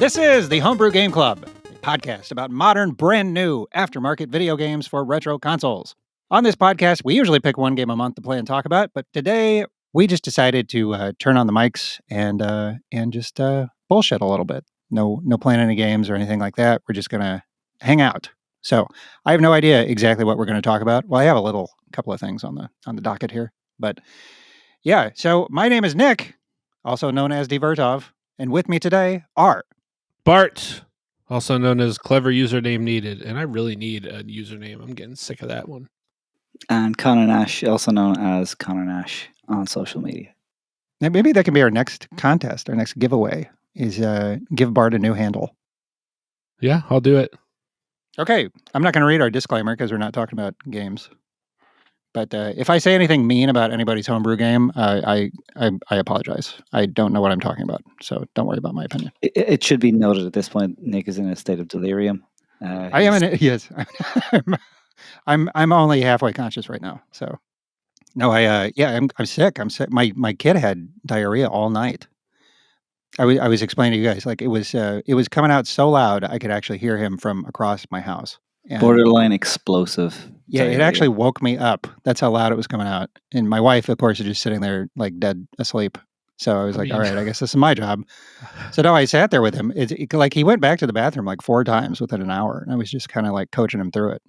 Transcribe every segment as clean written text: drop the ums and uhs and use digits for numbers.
This is the Homebrew Game Club, a podcast about modern, brand new, aftermarket video games for retro consoles. On this podcast, we usually pick one game a month to play and talk about, but today we just decided to turn on the mics and just bullshit a little bit. No playing any games or anything like that. We're just gonna hang out. So I have no idea exactly what we're going to talk about. Well, I have a couple of things on the docket here, but yeah. So my name is Nick, also known as Divertov, and with me today are Bart, also known as Clever Username Needed, and I really need a username. I'm getting sick of that one. And Connor Nash, also known as Connor Nash on social media. Now, maybe that can be our next contest, our next giveaway is give Bart a new handle. Yeah, I'll do it. Okay, I'm not going to read our disclaimer because we're not talking about games. But if I say anything mean about anybody's homebrew game, I apologize. I don't know what I'm talking about, so don't worry about my opinion. It should be noted at this point, Nick is in a state of delirium. I am yes. I'm only halfway conscious right now. So no, I'm sick. I'm sick. My kid had diarrhea all night. I was explaining to you guys, like it was coming out so loud I could actually hear him from across my house. And borderline explosive. yeah, it actually woke me up. That's how loud it was coming out. And my wife, of course, is just sitting there like dead asleep. So I was like, all right, I guess this is my job. So no, I sat there with him. Like he went back to the bathroom like 4 times within an hour. And I was just kind of like coaching him through it,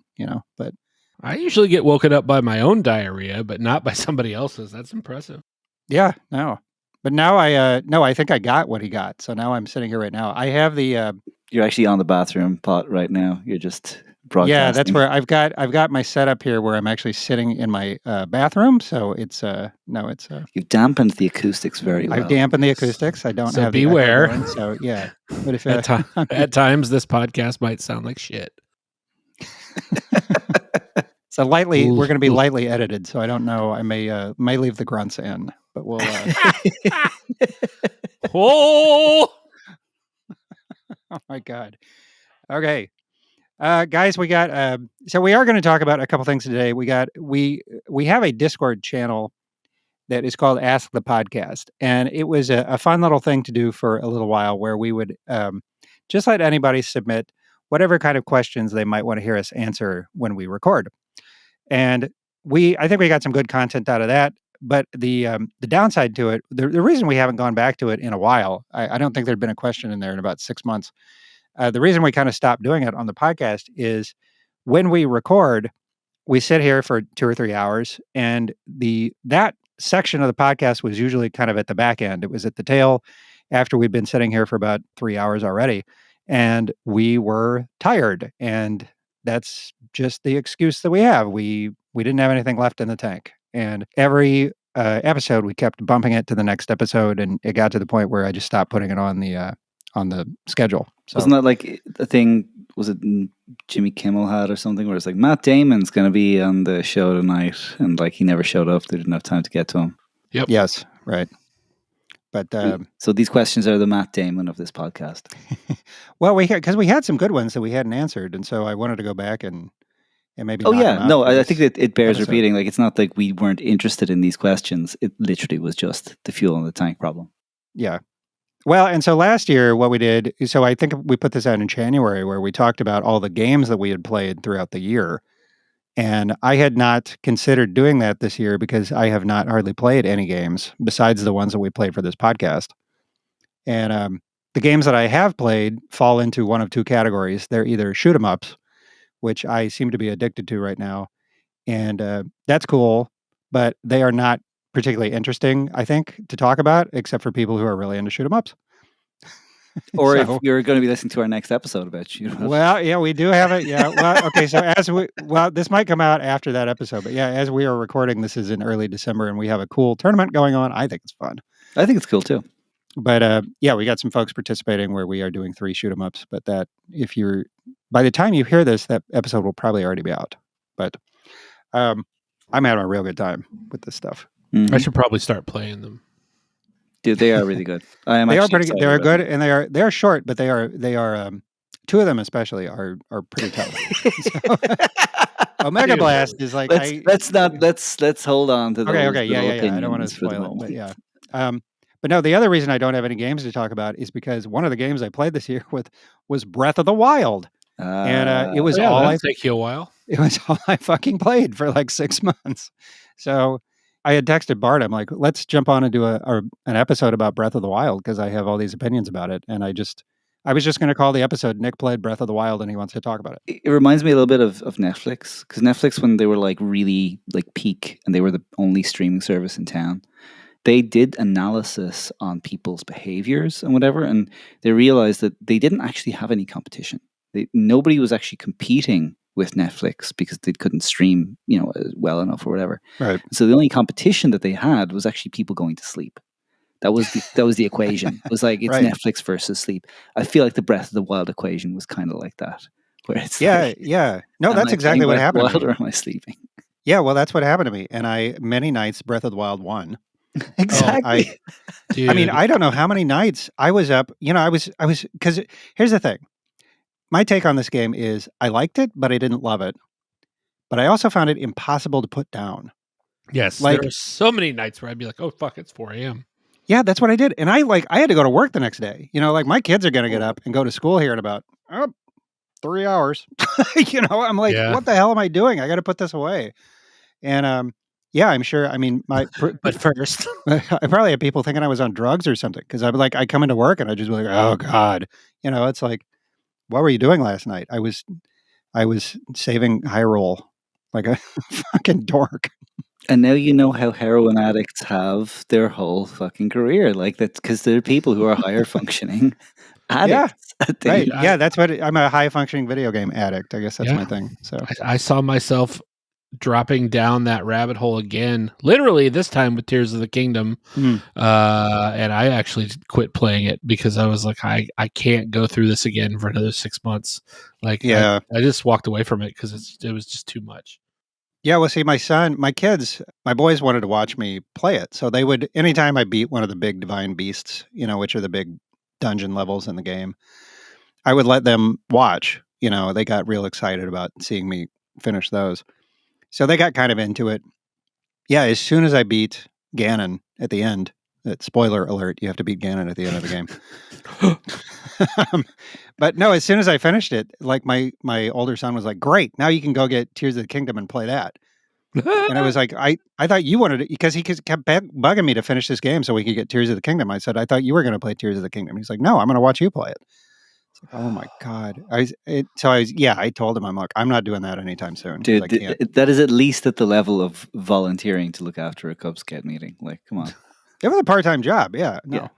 but I usually get woken up by my own diarrhea, but not by somebody else's. That's impressive. Yeah, no. But now I think I got what he got. So now I'm sitting here right now. I have the you're actually on the bathroom pot right now. You're just broadcasting. Yeah, that's where I've got my setup here where I'm actually sitting in my bathroom. So it's you've dampened the acoustics very well. I've dampened the acoustics. I don't have beware. The echo going, so yeah. But if at times this podcast might sound like shit. So we're going to be lightly edited. So I don't know. I may leave the grunts in, but we'll. Oh! Oh my God. Okay. Guys, we got so we are going to talk about a couple things today. We have a Discord channel that is called Ask the Podcast, and it was a fun little thing to do for a little while where we would just let anybody submit whatever kind of questions they might want to hear us answer when we record. And I think we got some good content out of that. But the downside to it, the reason we haven't gone back to it in a while, I don't think there'd been a question in there in about 6 months. The reason we kind of stopped doing it on the podcast is when we record, we sit here for 2 or 3 hours, and that section of the podcast was usually kind of at the back end. It was at the tail after we'd been sitting here for about 3 hours already, and we were tired, and that's just the excuse that we have. We didn't have anything left in the tank, and every episode we kept bumping it to the next episode, and it got to the point where I just stopped putting it on the schedule. So, wasn't that like the thing? Was it Jimmy Kimmel had or something where it's like Matt Damon's going to be on the show tonight, and like he never showed up. They didn't have time to get to him. Yep. Yes. Right. But so these questions are the Matt Damon of this podcast. Well, we had some good ones that we hadn't answered, and so I wanted to go back and maybe. Oh yeah, no, I think that it bears repeating. Like it's not like we weren't interested in these questions. It literally was just the fuel in the tank problem. Yeah. Well, and so last year, what we did, so I think we put this out in January where we talked about all the games that we had played throughout the year. And I had not considered doing that this year because I have not hardly played any games besides the ones that we played for this podcast. And the games that I have played fall into one of two categories. They're either shoot 'em ups, which I seem to be addicted to right now. And that's cool, but they are not particularly interesting, I think, to talk about, except for people who are really into shoot 'em ups. Or if you're going to be listening to our next episode about shoot 'em ups. Well, yeah, we do have it. Yeah. Well, okay. So this might come out after that episode, but yeah, as we are recording, this is in early December, and we have a cool tournament going on. I think it's fun. I think it's cool too. But yeah, we got some folks participating where we are doing 3 shoot 'em ups. But by the time you hear this, that episode will probably already be out. But I'm having a real good time with this stuff. Mm-hmm. I should probably start playing them. Dude, they are really good. They are pretty good. They are good, and they are short, but they are 2 of them especially are pretty tough. Omega Blast is like let's hold on to those. Okay, yeah. I don't want to spoil it, but yeah. But no, the other reason I don't have any games to talk about is because one of the games I played this year with was Breath of the Wild, and it Oh was yeah, all that'll I take you a while. it was all I fucking played for like 6 months. So I had texted Bart. I'm like, let's jump on and do an episode about Breath of the Wild because I have all these opinions about it, and I was just going to call the episode Nick played Breath of the Wild and he wants to talk about it. It reminds me a little bit of Netflix, because Netflix, when they were like really like peak and they were the only streaming service in town, they did analysis on people's behaviors and whatever, and they realized that they didn't actually have any competition. Nobody was actually competing with Netflix because they couldn't stream, well enough or whatever. Right. So the only competition that they had was actually people going to sleep. That was the equation. It was like it's Right. Netflix versus sleep. I feel like the Breath of the Wild equation was kind of like that, where it's Yeah, like, yeah. No, am that's I exactly playing what Breath of the happened to Wild me. or am I sleeping? Yeah, well, that's what happened to me, and many nights Breath of the Wild won. Exactly. I mean, Dude. I don't know how many nights I was up. I was because here's the thing. My take on this game is I liked it, but I didn't love it. But I also found it impossible to put down. Yes, Like- there are so many nights where I'd be like, "Oh fuck, it's 4 a.m." Yeah, that's what I did, and I had to go to work the next day. Like my kids are gonna get up and go to school here in about 3 hours. I'm like, Yeah. what the hell am I doing? I got to put this away. And yeah, I'm sure. I mean, But first, I probably had people thinking I was on drugs or something because I'd be like, I come into work and I just be like, oh God, it's like, what were you doing last night? I was saving Hyrule like a fucking dork. And now you know how heroin addicts have their whole fucking career. Like that's because there are people who are higher functioning addicts. Right. Dude, Yeah, that's what I'm a high functioning video game addict. I guess that's Yeah. my thing. So I saw myself dropping down that rabbit hole again, literally this time with Tears of the Kingdom. Mm. And I actually quit playing it because I was like, I can't go through this again for another 6 months. Like, Yeah. I just walked away from it because it was just too much. Yeah, well, see, my kids, my boys wanted to watch me play it. So they would, anytime I beat one of the big divine beasts, which are the big dungeon levels in the game, I would let them watch. They got real excited about seeing me finish those. So they got kind of into it. Yeah, as soon as I beat Ganon at the end, spoiler alert, you have to beat Ganon at the end of the game. But no, as soon as I finished it, like my older son was like, "Great, now you can go get Tears of the Kingdom and play that." And I was like, I thought you wanted it because he kept bugging me to finish this game so we could get Tears of the Kingdom. I said, I thought you were going to play Tears of the Kingdom. He's like, no, I'm going to watch you play it. It's like, oh my God. I told him, I'm like, I'm not doing that anytime soon. 'cause I Dude, can't. that is at least at the level of volunteering to look after a Cub Scout meeting. Like, come on. It was a part-time job. Yeah. No.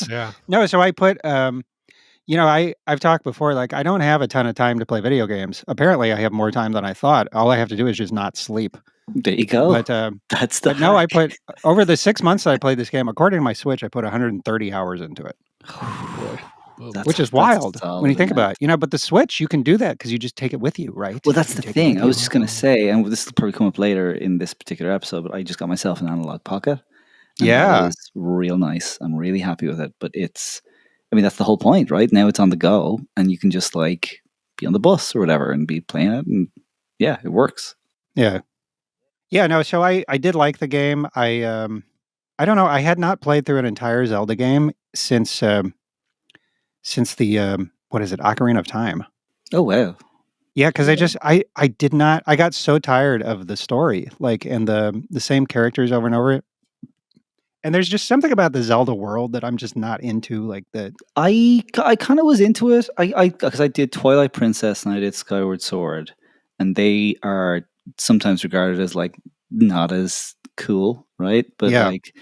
Yeah. No. So I put, I've talked before, like I don't have a ton of time to play video games. Apparently I have more time than I thought. All I have to do is just not sleep. There you go. But That's the but no, I hack. put over the 6 months that I played this game, according to my Switch, I put 130 hours into it, That's- which is that's wild when solid, you think man. about it. But the Switch, you can do that because you just take it with you, right? Well, that's You the take it thing. with I was you. just going to say, and this will probably come up later in this particular episode, but I just got myself an analog pocket. And Yeah. That is real nice. I'm really happy with it. But that's the whole point, right? Now it's on the go and you can just like be on the bus or whatever and be playing it. And yeah, it works. Yeah. Yeah, no, so I did like the game. I don't know, I had not played through an entire Zelda game since the what is it? Ocarina of Time. Oh, wow. Yeah, because I did not. I got so tired of the story, like, and the same characters over and over. And there's just something about the Zelda world that I'm just not into. Like the I kind of was into it. Because I did Twilight Princess and I did Skyward Sword, and they are sometimes regarded as like not as cool, right? But Yeah. like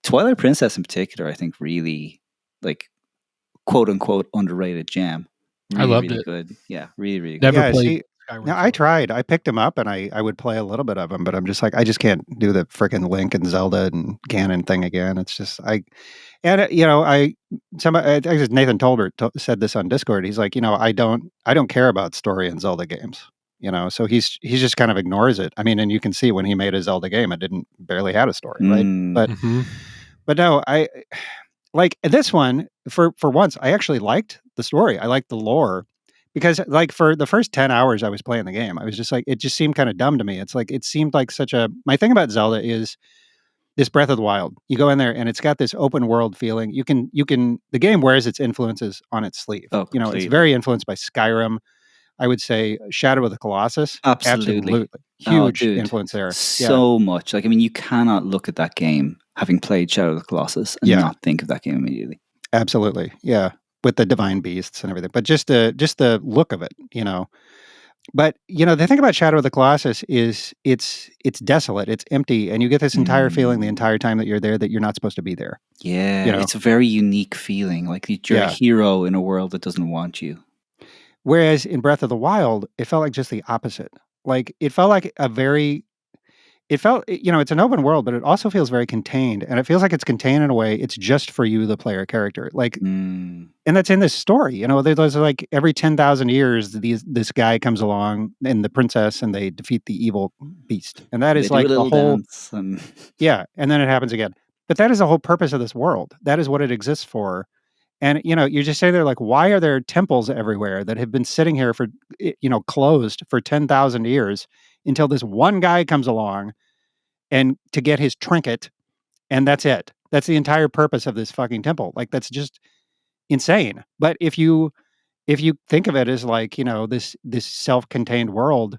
Twilight Princess in particular, I think really like quote unquote underrated gem. I Really, loved really it. good. Yeah, really, really good. Never Yeah, played see, Skyward now I Sword. tried. I picked them up and I would play a little bit of them, but I'm just like I just can't do the freaking Link and Zelda and Ganon thing again. It's just I think it's Nathan Tolbert said this on Discord. He's like, I don't care about story in Zelda games. So he's just kind of ignores it. I mean, and you can see when he made a Zelda game, it barely had a story, right? But Mhm. but no, I like this one for once. I actually liked the story. I liked the lore because, like, for the first 10 hours I was playing the game, I was just like, it just seemed kind of dumb to me. It's like it seemed like my thing about Zelda is this Breath of the Wild. You go in there and it's got this open world feeling. You can the game wears its influences on its sleeve. Oh, You know, it's completely. very influenced by Skyrim. I would say Shadow of the Colossus. Absolutely. Huge dude, influence there. So much. Like, I mean, you cannot look at that game having played Shadow of the Colossus and not think of that game immediately. Absolutely. Yeah. With the divine beasts and everything. But just the look of it, you know. But, you know, the thing about Shadow of the Colossus is it's desolate, it's empty, and you get this entire feeling the entire time that you're there that you're not supposed to be there. Yeah, You know? it's a very unique feeling. Like you're a hero in a world that doesn't want you. Whereas in Breath of the Wild, it felt like just the opposite. Like it felt like you know, it's an open world, but it also feels very contained, and it feels like it's contained in a way it's just for you, the player character. Like, and that's in this story. You know, there's like every 10,000 years, this guy comes along and the princess, and they defeat the evil beast, and that is like the whole dance and yeah, and then it happens again. But that is the whole purpose of this world. That is what it exists for. And you know, you just say there like, why are there temples everywhere that have been sitting here for you know closed for 10,000 years until this one guy comes along and to get his trinket, and that's it. That's the entire purpose of this fucking temple. Like that's just insane. But if you think of it as like, you know, this self-contained world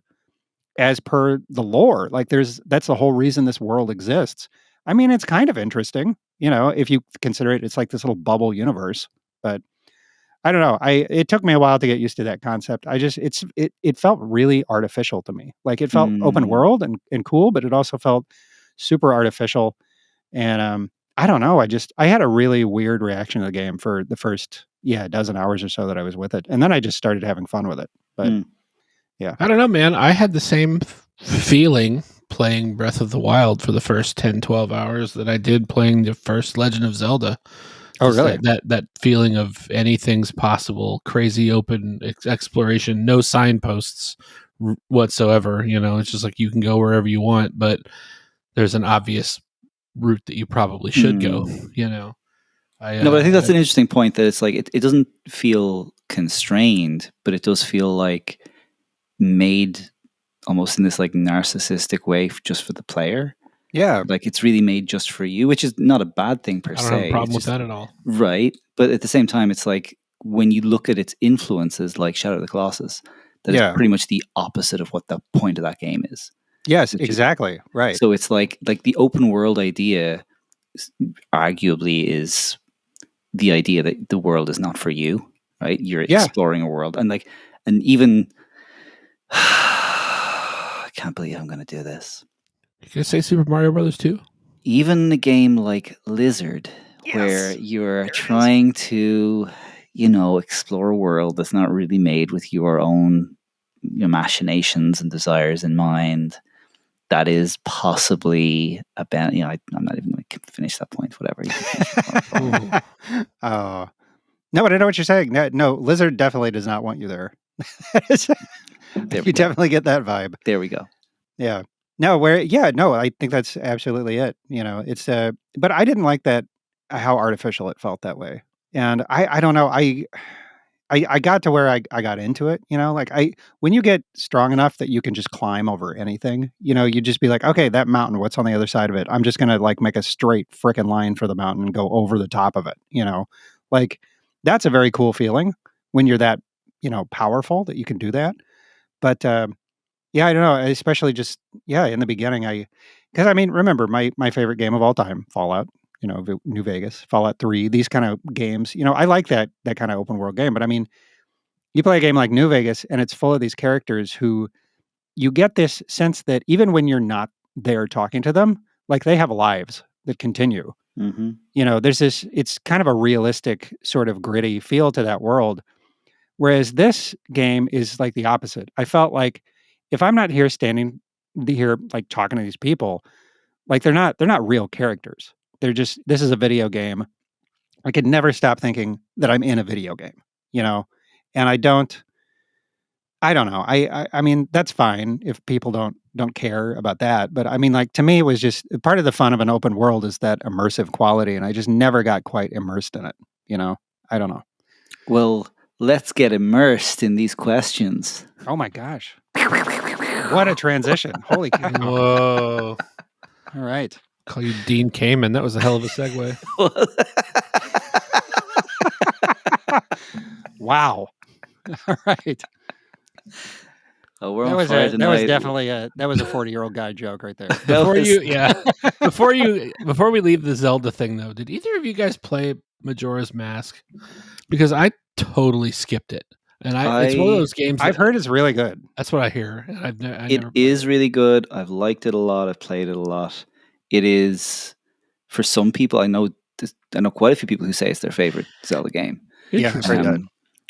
as per the lore, like that's the whole reason this world exists. I mean, it's kind of interesting, you know, if you consider it's like this little bubble universe. But I don't know. It took me a while to get used to that concept. It felt really artificial to me. Like it felt open world and cool, but it also felt super artificial. And I don't know. I had a really weird reaction to the game for the first dozen hours or so that I was with it, and then I just started having fun with it. But yeah, I don't know, man. I had the same feeling playing Breath of the Wild for the first 10, 12 hours that I did playing the first Legend of Zelda. Oh, really? That feeling of anything's possible, crazy open exploration, no signposts whatsoever. You know, it's just like you can go wherever you want, but there's an obvious route that you probably should go. You know, no, but I think that's an interesting point. That it's like it doesn't feel constrained, but it does feel like made almost in this like narcissistic way just for the player. Yeah. Like it's really made just for you, which is not a bad thing per se. I don't have a problem with that at all. Right. But at the same time, it's like when you look at its influences like Shadow of the Colossus, that is pretty much the opposite of what the point of that game is. Yes, exactly. Right. So it's like the open world idea arguably is the idea that the world is not for you, right? You're exploring a world. And even I can't believe I'm going to do this. You can say Super Mario Brothers 2? Even a game like Lizard, where you're trying to, you know, explore a world that's not really made with your own machinations and desires in mind, that is possibly about, you know, I'm not even going to finish that point, whatever. You can finish that point. Oh. No, but I know what you're saying. No, Lizard definitely does not want you there. You definitely get that vibe. There we go. Yeah. No, I think that's absolutely it. You know, it's but I didn't like that how artificial it felt that way. And I don't know. I got to where I got into it, you know, like when you get strong enough that you can just climb over anything, you know, you just be like, okay, that mountain, what's on the other side of it? I'm just going to like make a straight frickin' line for the mountain and go over the top of it, you know, like that's a very cool feeling when you're that, you know, powerful that you can do that. But, yeah, I don't know, especially just in the beginning, because I mean, remember my favorite game of all time, Fallout, you know, New Vegas, Fallout 3, these kind of games, you know, I like that kind of open world game, but I mean, you play a game like New Vegas and it's full of these characters who you get this sense that even when you're not there talking to them, like they have lives that continue. Mm-hmm. You know, it's kind of a realistic sort of gritty feel to that world. Whereas this game is like the opposite. I felt like if I'm not standing here like talking to these people, like they're not real characters. They're just this is a video game. I could never stop thinking that I'm in a video game, you know? And I don't know. I mean, that's fine if people don't care about that, but I mean like to me it was just part of the fun of an open world is that immersive quality and I just never got quite immersed in it, you know? I don't know. Well, let's get immersed in these questions. Oh my gosh. What a transition. Holy cow. Whoa. All right. Call you Dean Kamen. That was a hell of a segue. Wow. All right. Oh, we're That on was fire a that was tonight. definitely a 40-year-old guy joke right there. Before was- before we leave the Zelda thing though, did either of you guys play Majora's Mask? Because I totally skipped it, and it's one of those games I've that, heard it's really good. that's what I hear. And I It never played is really good. I've liked it a lot. I've played it a lot. It is, for some people, I know quite a few people who say it's their favorite Zelda game. Yeah, I've heard that.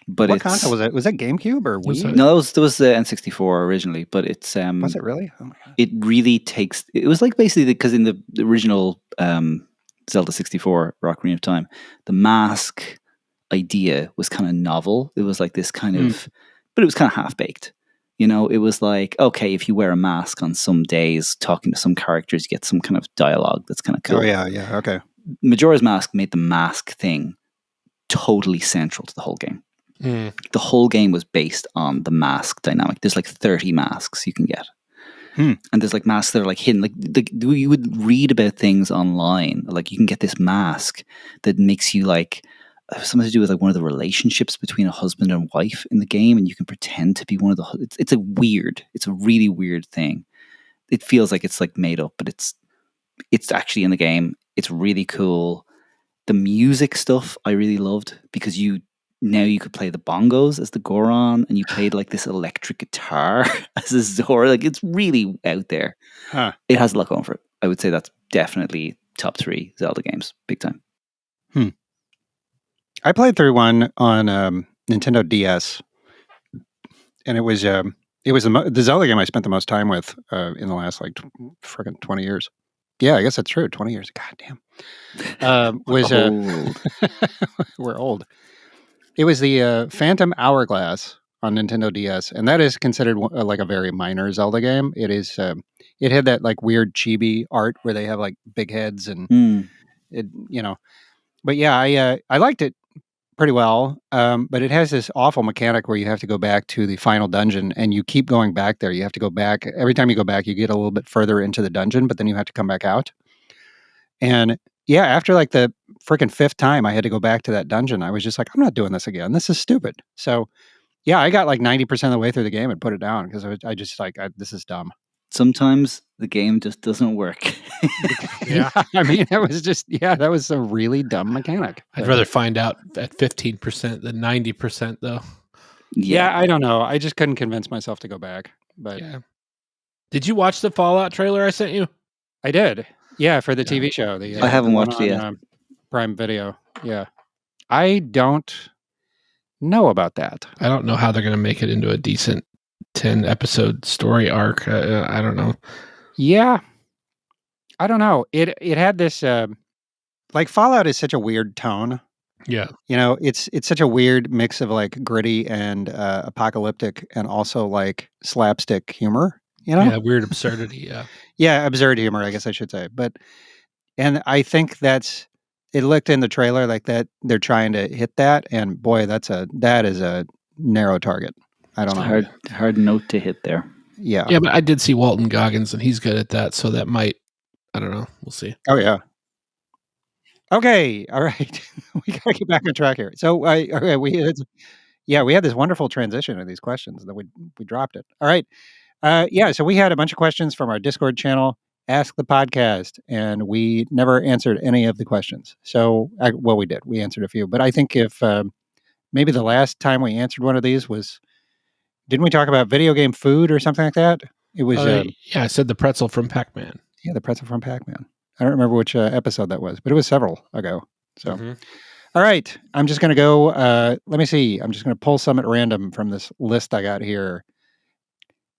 But What it's console was it? Was that GameCube or Was Wii? it- no, there was the N64 originally, but it's Was it really? Oh my god. it really takes. It was like basically because in the original Zelda 64 Ocarina of Time, the mask idea was kind of novel. It was like this kind of, but it was kind of half baked. You know, it was like, okay, if you wear a mask on some days, talking to some characters, you get some kind of dialogue that's kind of cool. Oh yeah, okay. Majora's Mask made the mask thing totally central to the whole game. The whole game was based on the mask dynamic. There's like 30 masks you can get. And there's like masks that are like hidden. Like you would read about things online. Like you can get this mask that makes you like something to do with like one of the relationships between a husband and wife in the game, and you can pretend to be one of the. It's a really weird thing. It feels like it's like made up, but it's actually in the game. It's really cool. The music stuff I really loved because now you could play the bongos as the Goron, and you played like this electric guitar as a Zora. Like it's really out there. Huh. It has a lot going for it. I would say that's definitely top 3 Zelda games, big time. I played through one on Nintendo DS, and it was the Zelda game I spent the most time with in the last like freaking 20 years. Yeah, I guess that's true. 20 years. God damn. Was Old. we're old. It was the Phantom Hourglass on Nintendo DS, and that is considered like a very minor Zelda game. It is. It had that like weird chibi art where they have like big heads and it, you know. But yeah, I liked it pretty well. But it has this awful mechanic where you have to go back to the final dungeon, and you keep going back there. You have to go back every time you go back. You get a little bit further into the dungeon, but then you have to come back out. And yeah, after like the freaking 5th time I had to go back to that dungeon, I was just like, I'm not doing this again. This is stupid. So yeah, I got like 90% of the way through the game and put it down because I just like, this is dumb. Sometimes the game just doesn't work. Yeah, I mean, that was a really dumb mechanic. I'd rather find out at 15% than 90% though. Yeah, I don't know. I just couldn't convince myself to go back. But Yeah. Did you watch the Fallout trailer I sent you? I did. Yeah, for the TV show. I haven't the one watched it yet. Prime Video. Yeah. I don't know about that. I don't know how they're going to make it into a decent 10-episode story arc. I don't know. Yeah. I don't know. It had this like Fallout is such a weird tone. Yeah. You know, it's such a weird mix of like gritty and apocalyptic and also like slapstick humor, you know? Yeah, weird absurdity, yeah. Yeah, absurd humor, I guess I should say. And I think it looked in the trailer like that they're trying to hit that, and boy, that is a narrow target. I don't know. Hard note to hit there. Yeah. Yeah, but I did see Walton Goggins, and he's good at that, so that might, I don't know. We'll see. Oh yeah. Okay. All right. We gotta get back on track here. So okay, we had this wonderful transition of these questions, and then we dropped it. All right. Yeah. So we had a bunch of questions from our Discord channel, Ask the Podcast, and we never answered any of the questions. So well, we did. We answered a few, but I think if maybe the last time we answered one of these was, didn't we talk about video game food or something like that? It was yeah, I said the pretzel from Pac-Man. Yeah, the pretzel from Pac-Man. I don't remember which episode that was, but it was several ago. So, All right, I'm just going to go. Let me see. I'm just going to pull some at random from this list I got here.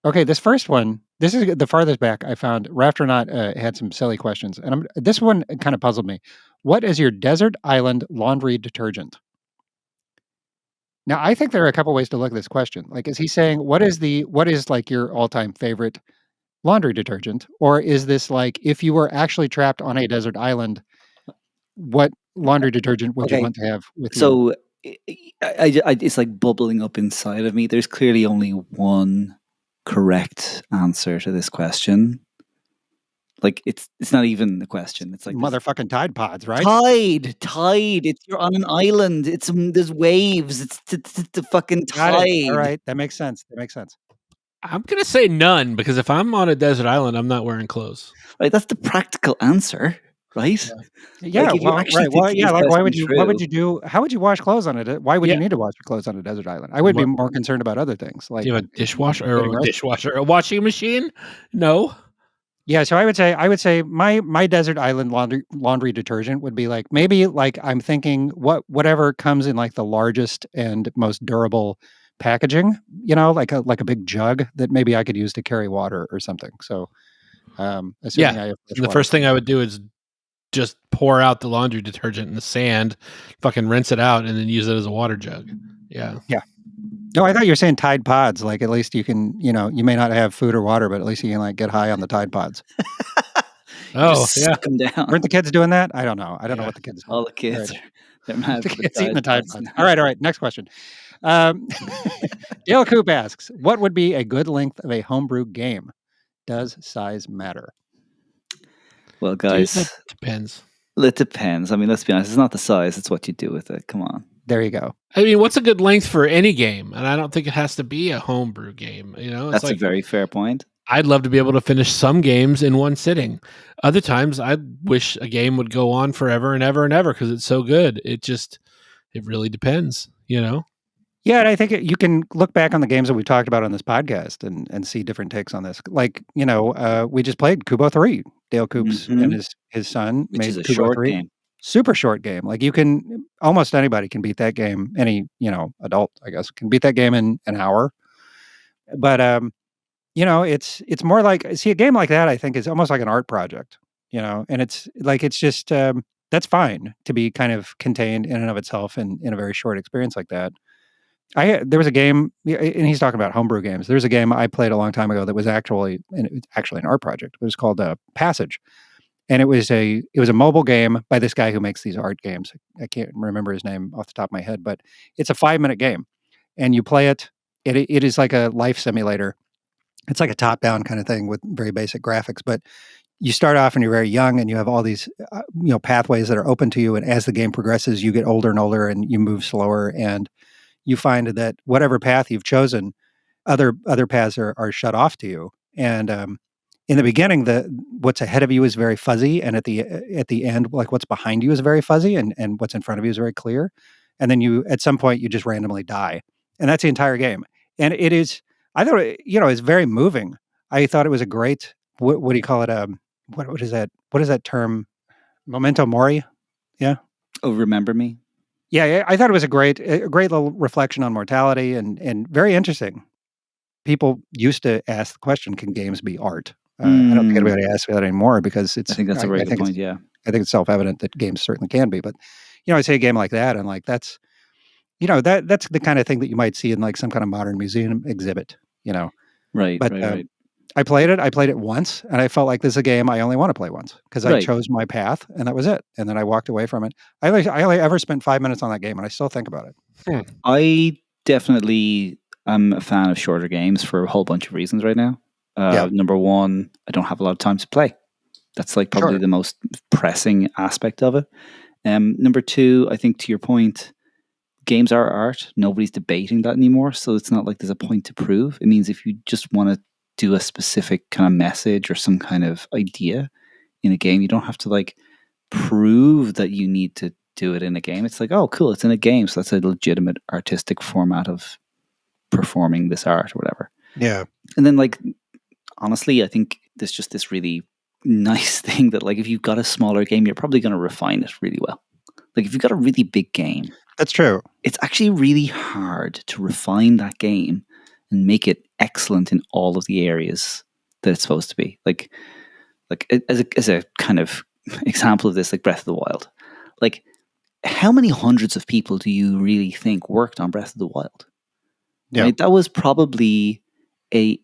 Okay, this first one. This is the farthest back I found. Rafternaut had some silly questions, and this one kind of puzzled me. What is your desert island laundry detergent? Now, I think there are a couple ways to look at this question. Like, is he saying what is like your all-time favorite laundry detergent, or is this like if you were actually trapped on a desert island, what laundry detergent would you want to have with you? So it's like bubbling up inside of me. There's clearly only one correct answer to this question. Like it's not even a question. It's like Motherfucking Tide Pods, right? tide. It's you're on an island. It's there's waves. It's the fucking Got it. All tide. right, that makes sense. That makes sense. I'm gonna say none because if I'm on a desert island, I'm not wearing clothes. Right, that's the practical answer, right? Yeah, Like if you well, actually right. Well, think yeah, these like tests why be would you what would true, you do? How would you wash clothes on it? Why would you Yeah. need to wash your clothes on a desert island? I would be What? more concerned about other things Do like you have a dishwasher getting or roasted. a washing machine? No. Yeah, so I would say my desert island laundry detergent would be like maybe like I'm thinking whatever comes in like the largest and most durable packaging, like a big jug that maybe I could use to carry water or something. So, assuming Yeah. I have fresh And the water first thing supply. I would do is just pour out the laundry detergent in the sand, fucking rinse it out, and then use it as a water jug. Yeah. Yeah. No, I thought you were saying Tide Pods. Like at least you can, you may not have food or water, but at least you can like get high on the Tide Pods. Oh, just yeah. suck them down. Weren't the kids doing that? I don't know. I don't know Yeah. what the kids do. All the kids, Right. they're mad The for the kids eating the Tide Pods Pods. now. All right. Next question. Um, Dale Coop asks, what would be a good length of a homebrew game? Does size matter? Well, Dude, guys, that depends. it depends. I mean, let's be honest. It's not the size; it's what you do with it. Come on. There you go. I mean, what's a good length for any game? And I don't think it has to be a homebrew game. You know, it's That's a like very fair point. I'd love to be able to finish some games in one sitting. Other times, I wish a game would go on forever and ever and ever because it's so good. It really depends, you know? Yeah, and I think you can look back on the games that we talked about on this podcast and see different takes on this. Like, we just played Kubo 3. Dale Coops and Mhm. his son Which is a made Kubo short 3. game. Super short game. Like almost anybody can beat that game. Any, adult, I guess, can beat that game in an hour. But it's more like see a game like that I think is almost like an art project, and it's just that's fine to be kind of contained in and of itself in a very short experience like that. There was a game, and he's talking about homebrew games. There's a game I played a long time ago that was actually an art project. It was called Passage, and it was a mobile game by this guy who makes these art games. I can't remember his name off the top of my head, but it's a 5-minute game, and you play it. It is like a life simulator. It's like a top-down kind of thing with very basic graphics, but you start off and you're very young and you have all these pathways that are open to you, and as the game progresses you get older and older and you move slower, and you find that whatever path you've chosen, other paths are shut off to you. And in the beginning, what's ahead of you is very fuzzy, and at the end, like what's behind you is very fuzzy, and what's in front of you is very clear. And then at some point you just randomly die, and that's the entire game. And it is, I thought, it's very moving. I thought it was a great, what do you call it? What is that? What is that term? Memento mori. Yeah. Oh, remember me? Yeah, I thought it was a great little reflection on mortality and very interesting. People used to ask the question, "Can games be art?" I don't think Mm, anybody asks that anymore because I think that's a very I good think it's point. Yeah. I think it's self-evident that games certainly can be. But I say a game like that, and like that's the kind of thing that you might see in like some kind of modern museum exhibit. Right. But Right. Right. I played it. I played it once, and I felt like this is a game I only want to play once because I Right. chose my path, and that was it. And then I walked away from it. I only ever spent 5 minutes on that game, and I still think about it. I definitely am a fan of shorter games for a whole bunch of reasons right now. Yeah, Number one, I don't have a lot of time to play. That's like probably sure. the most pressing aspect of it. Number two, I think to your point, games are art. Nobody's debating that anymore. So it's not like there's a point to prove. It means if you just want to do a specific kind of message or some kind of idea in a game, you don't have to like prove that you need to do it in a game. It's like, oh, cool, it's in a game. So that's a legitimate artistic format of performing this art or whatever. Yeah. And then, like, honestly, I think there's just this really nice thing that, like, if you've got a smaller game, you're probably going to refine it really well. Like, if you've got a really big game, That's true. it's actually really hard to refine that game and make it excellent in all of the areas that it's supposed to be. Like as a kind of example of this, like Breath of the Wild. Like, how many hundreds of people do you really think worked on Breath of the Wild? Yeah. Right? That was probably a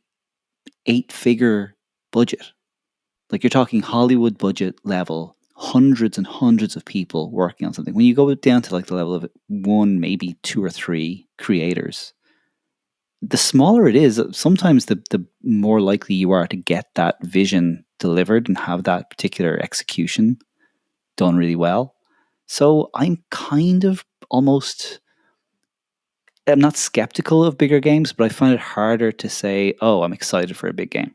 8-figure budget. Like, you're talking Hollywood budget level, hundreds and hundreds of people working on something. When you go down to like the level of one, maybe 2 or 3 creators, the smaller it is, sometimes the more likely you are to get that vision delivered and have that particular execution done really well. So I'm kind of almost, I'm not skeptical of bigger games, but I find it harder to say, oh, I'm excited for a big game.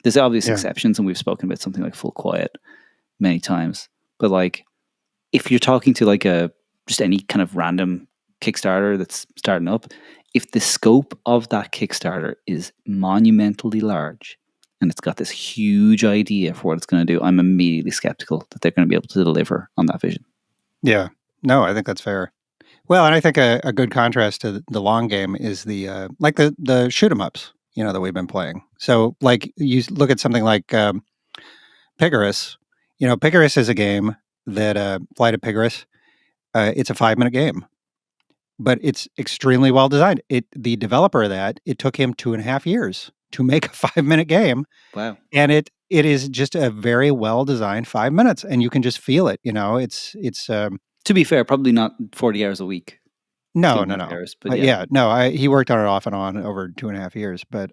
There's obvious Yeah. exceptions, and we've spoken about something like Full Quiet many times. But like, if you're talking to like just any kind of random Kickstarter that's starting up, if the scope of that Kickstarter is monumentally large and it's got this huge idea for what it's going to do, I'm immediately skeptical that they're going to be able to deliver on that vision. Yeah. No, I think that's fair. Well, and I think a good contrast to the long game is the like the shoot 'em ups, that we've been playing. So like you look at something like Pigorus. Pigorus is a game that Flight of Pigorus. It's a 5-minute game, but it's extremely well designed. The developer of that, it took him 2.5 years to make a 5-minute game, Wow. and it is just a very well designed 5 minutes, and you can just feel it. It's To be fair, probably not 40 hours a week. no, 2.5 hours, but he worked on it off and on over 2.5 years, but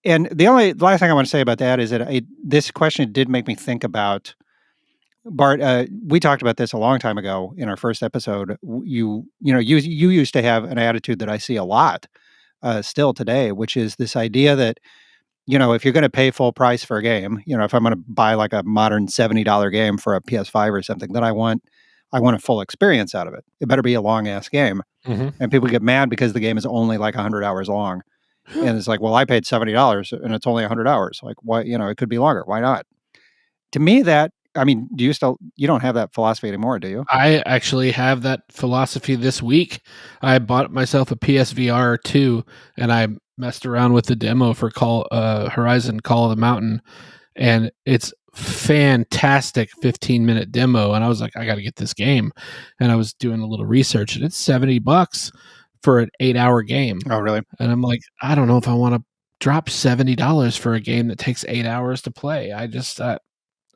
and the last thing I want to say about that is that this question did make me think about Bart. We talked about this a long time ago in our first episode. You used to have an attitude that I see a lot still today, which is this idea that if you're going to pay full price for a game, if I'm going to buy like a modern $70 game for a PS5 or something, then I want a full experience out of it. It better be a long ass game. Mm-hmm. And people get mad because the game is only like 100 hours long. And it's like, well, I paid $70 and it's only 100 hours. Like, why, it could be longer. Why not? To me, you don't have that philosophy anymore, do you? I actually have that philosophy this week. I bought myself a PSVR 2 and I messed around with the demo for Horizon Call of the Mountain, and it's fantastic 15-minute demo, and I was like, I got to get this game. And I was doing a little research, and it's $70 for an 8-hour game. Oh, really? And I'm like, I don't know if I want to drop $70 for a game that takes 8 hours to play. I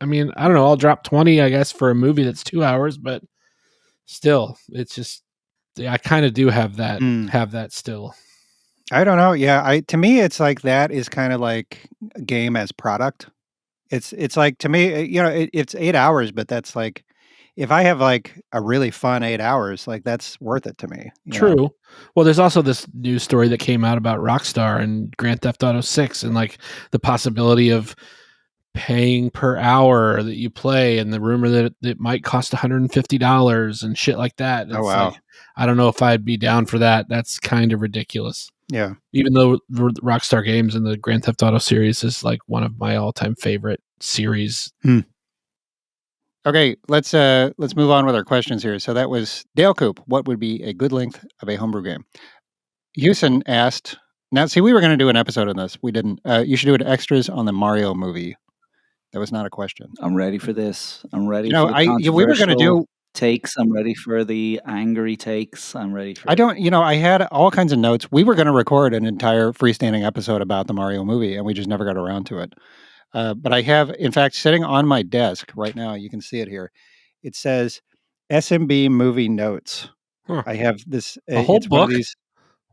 mean, I don't know. I'll drop 20, I guess, for a movie that's 2 hours, but still, it's just, I kind of do have that still. I don't know. Yeah, to me, it's like that is kind of like a game as product. It's like, to me, it's 8 hours, but that's like, if I have like a really fun 8 hours, like that's worth it to me. True. Well, there's also this news story that came out about Rockstar and Grand Theft Auto 6 and like the possibility of paying per hour that you play, and the rumor that it might cost $150 and shit like that. It's wow. like, I don't know if I'd be down for that. That's kind of ridiculous. Yeah. Even though Rockstar Games and the Grand Theft Auto series is like one of my all-time favorite series. Okay, let's move on with our questions here. So that was Dale Coop. What would be a good length of a homebrew game? Houston asked. Now, see, we were going to do an episode on this. We didn't. You should do an extras on the Mario movie. That was not a question. I'm ready for this. I'm ready for the controversial we were going to do takes. I'm ready for the angry takes. I'm ready for. I had all kinds of notes. We were going to record an entire freestanding episode about the Mario movie, and we just never got around to it. But I have, in fact, sitting on my desk right now, you can see it here. It says SMB movie notes. Huh. I have this. A whole book? One of these,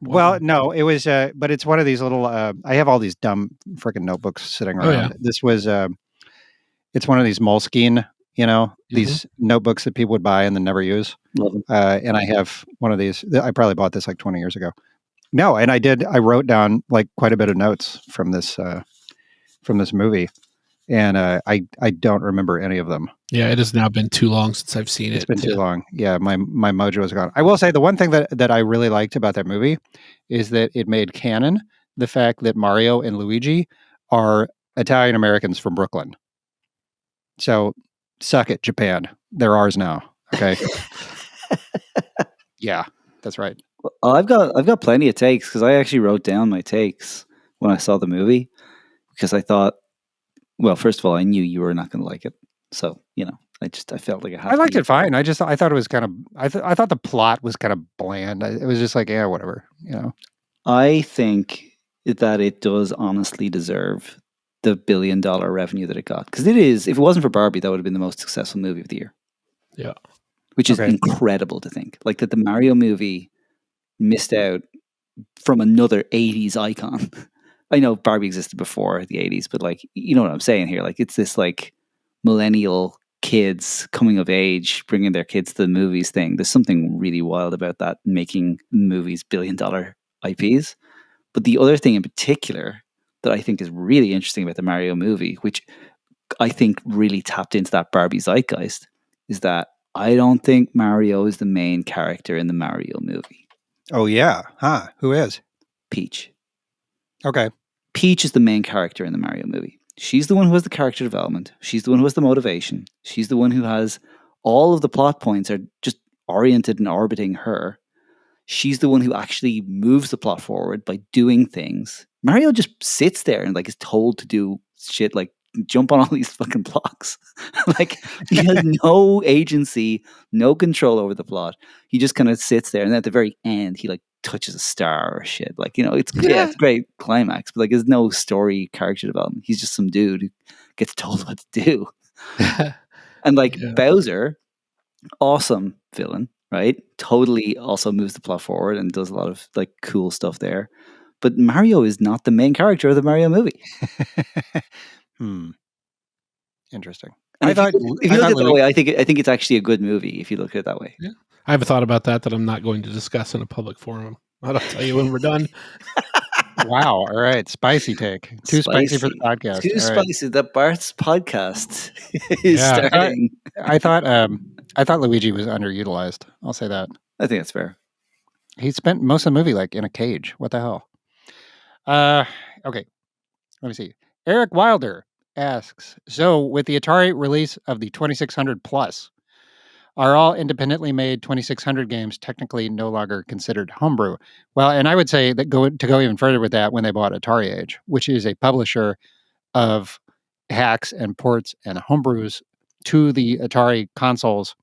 well, no, it was, but it's one of these little, I have all these dumb freaking notebooks sitting around. Yeah. This was, it's one of these Moleskine, these notebooks that people would buy and then never use. And I have one of these. I probably bought this like 20 years ago. No, and I wrote down like quite a bit of notes from this movie. And I don't remember any of them. Yeah, it has now been too long since I've seen it. It's been too long. Yeah, my mojo is gone. I will say the one thing that I really liked about that movie is that it made canon the fact that Mario and Luigi are Italian Americans from Brooklyn. So suck it, Japan. They're ours now. Okay. Yeah, that's right. Well, I've got plenty of takes because I actually wrote down my takes when I saw the movie because I thought, well, first of all, I knew you were not going to like it, so I felt like I liked it fine. I thought it was kind of. I thought the plot was kind of bland. It was just like, yeah, whatever. I think that it does honestly deserve the $1 billion revenue that it got because it is. If it wasn't for Barbie, that would have been the most successful movie of the year. Yeah, which is incredible to think. Like that, the Mario movie missed out from another '80s icon I know Barbie existed before the 80s, but like, you know what I'm saying here? Like, it's this like millennial kids coming of age, bringing their kids to the movies thing. There's something really wild about that, making movies $1 billion IPs. But the other thing in particular that I think is really interesting about the Mario movie, which I think really tapped into that Barbie zeitgeist, is that I don't think Mario is the main character in the Mario movie. Oh yeah, huh? Who is? Peach. Okay. Peach is the main character in the Mario movie. She's the one who has the character development. She's the one who has the motivation. She's the one who has all of the plot points are just oriented and orbiting her. She's the one who actually moves the plot forward by doing things. Mario just sits there and like is told to do shit like jump on all these fucking blocks. Like he has no agency, no control over the plot. He just kind of sits there, and then at the very end, he like touches a star or shit. Like, you know, it's it's a great climax, but like there's no story character development. He's just some dude who gets told what to do. And like Bowser, awesome villain, right? Totally also moves the plot forward and does a lot of like cool stuff there. But Mario is not the main character of the Mario movie. Interesting. And if you look at it that way, I think it's actually a good movie if you look at it that way. Yeah. I have a thought about that I'm not going to discuss in a public forum. I'll tell you when we're done. Wow. All right. Spicy take. Too spicy for the podcast. Too spicy. That Bart's podcast is starting. I thought Luigi was underutilized. I'll say that. I think that's fair. He spent most of the movie like in a cage. What the hell? Okay. Let me see. Eric Wilder asks, so with the Atari release of the 2600 Plus, are all independently made 2600 games technically no longer considered homebrew? Well, and I would say that go even further with that when they bought Atari Age, which is a publisher of hacks and ports and homebrews to the Atari consoles.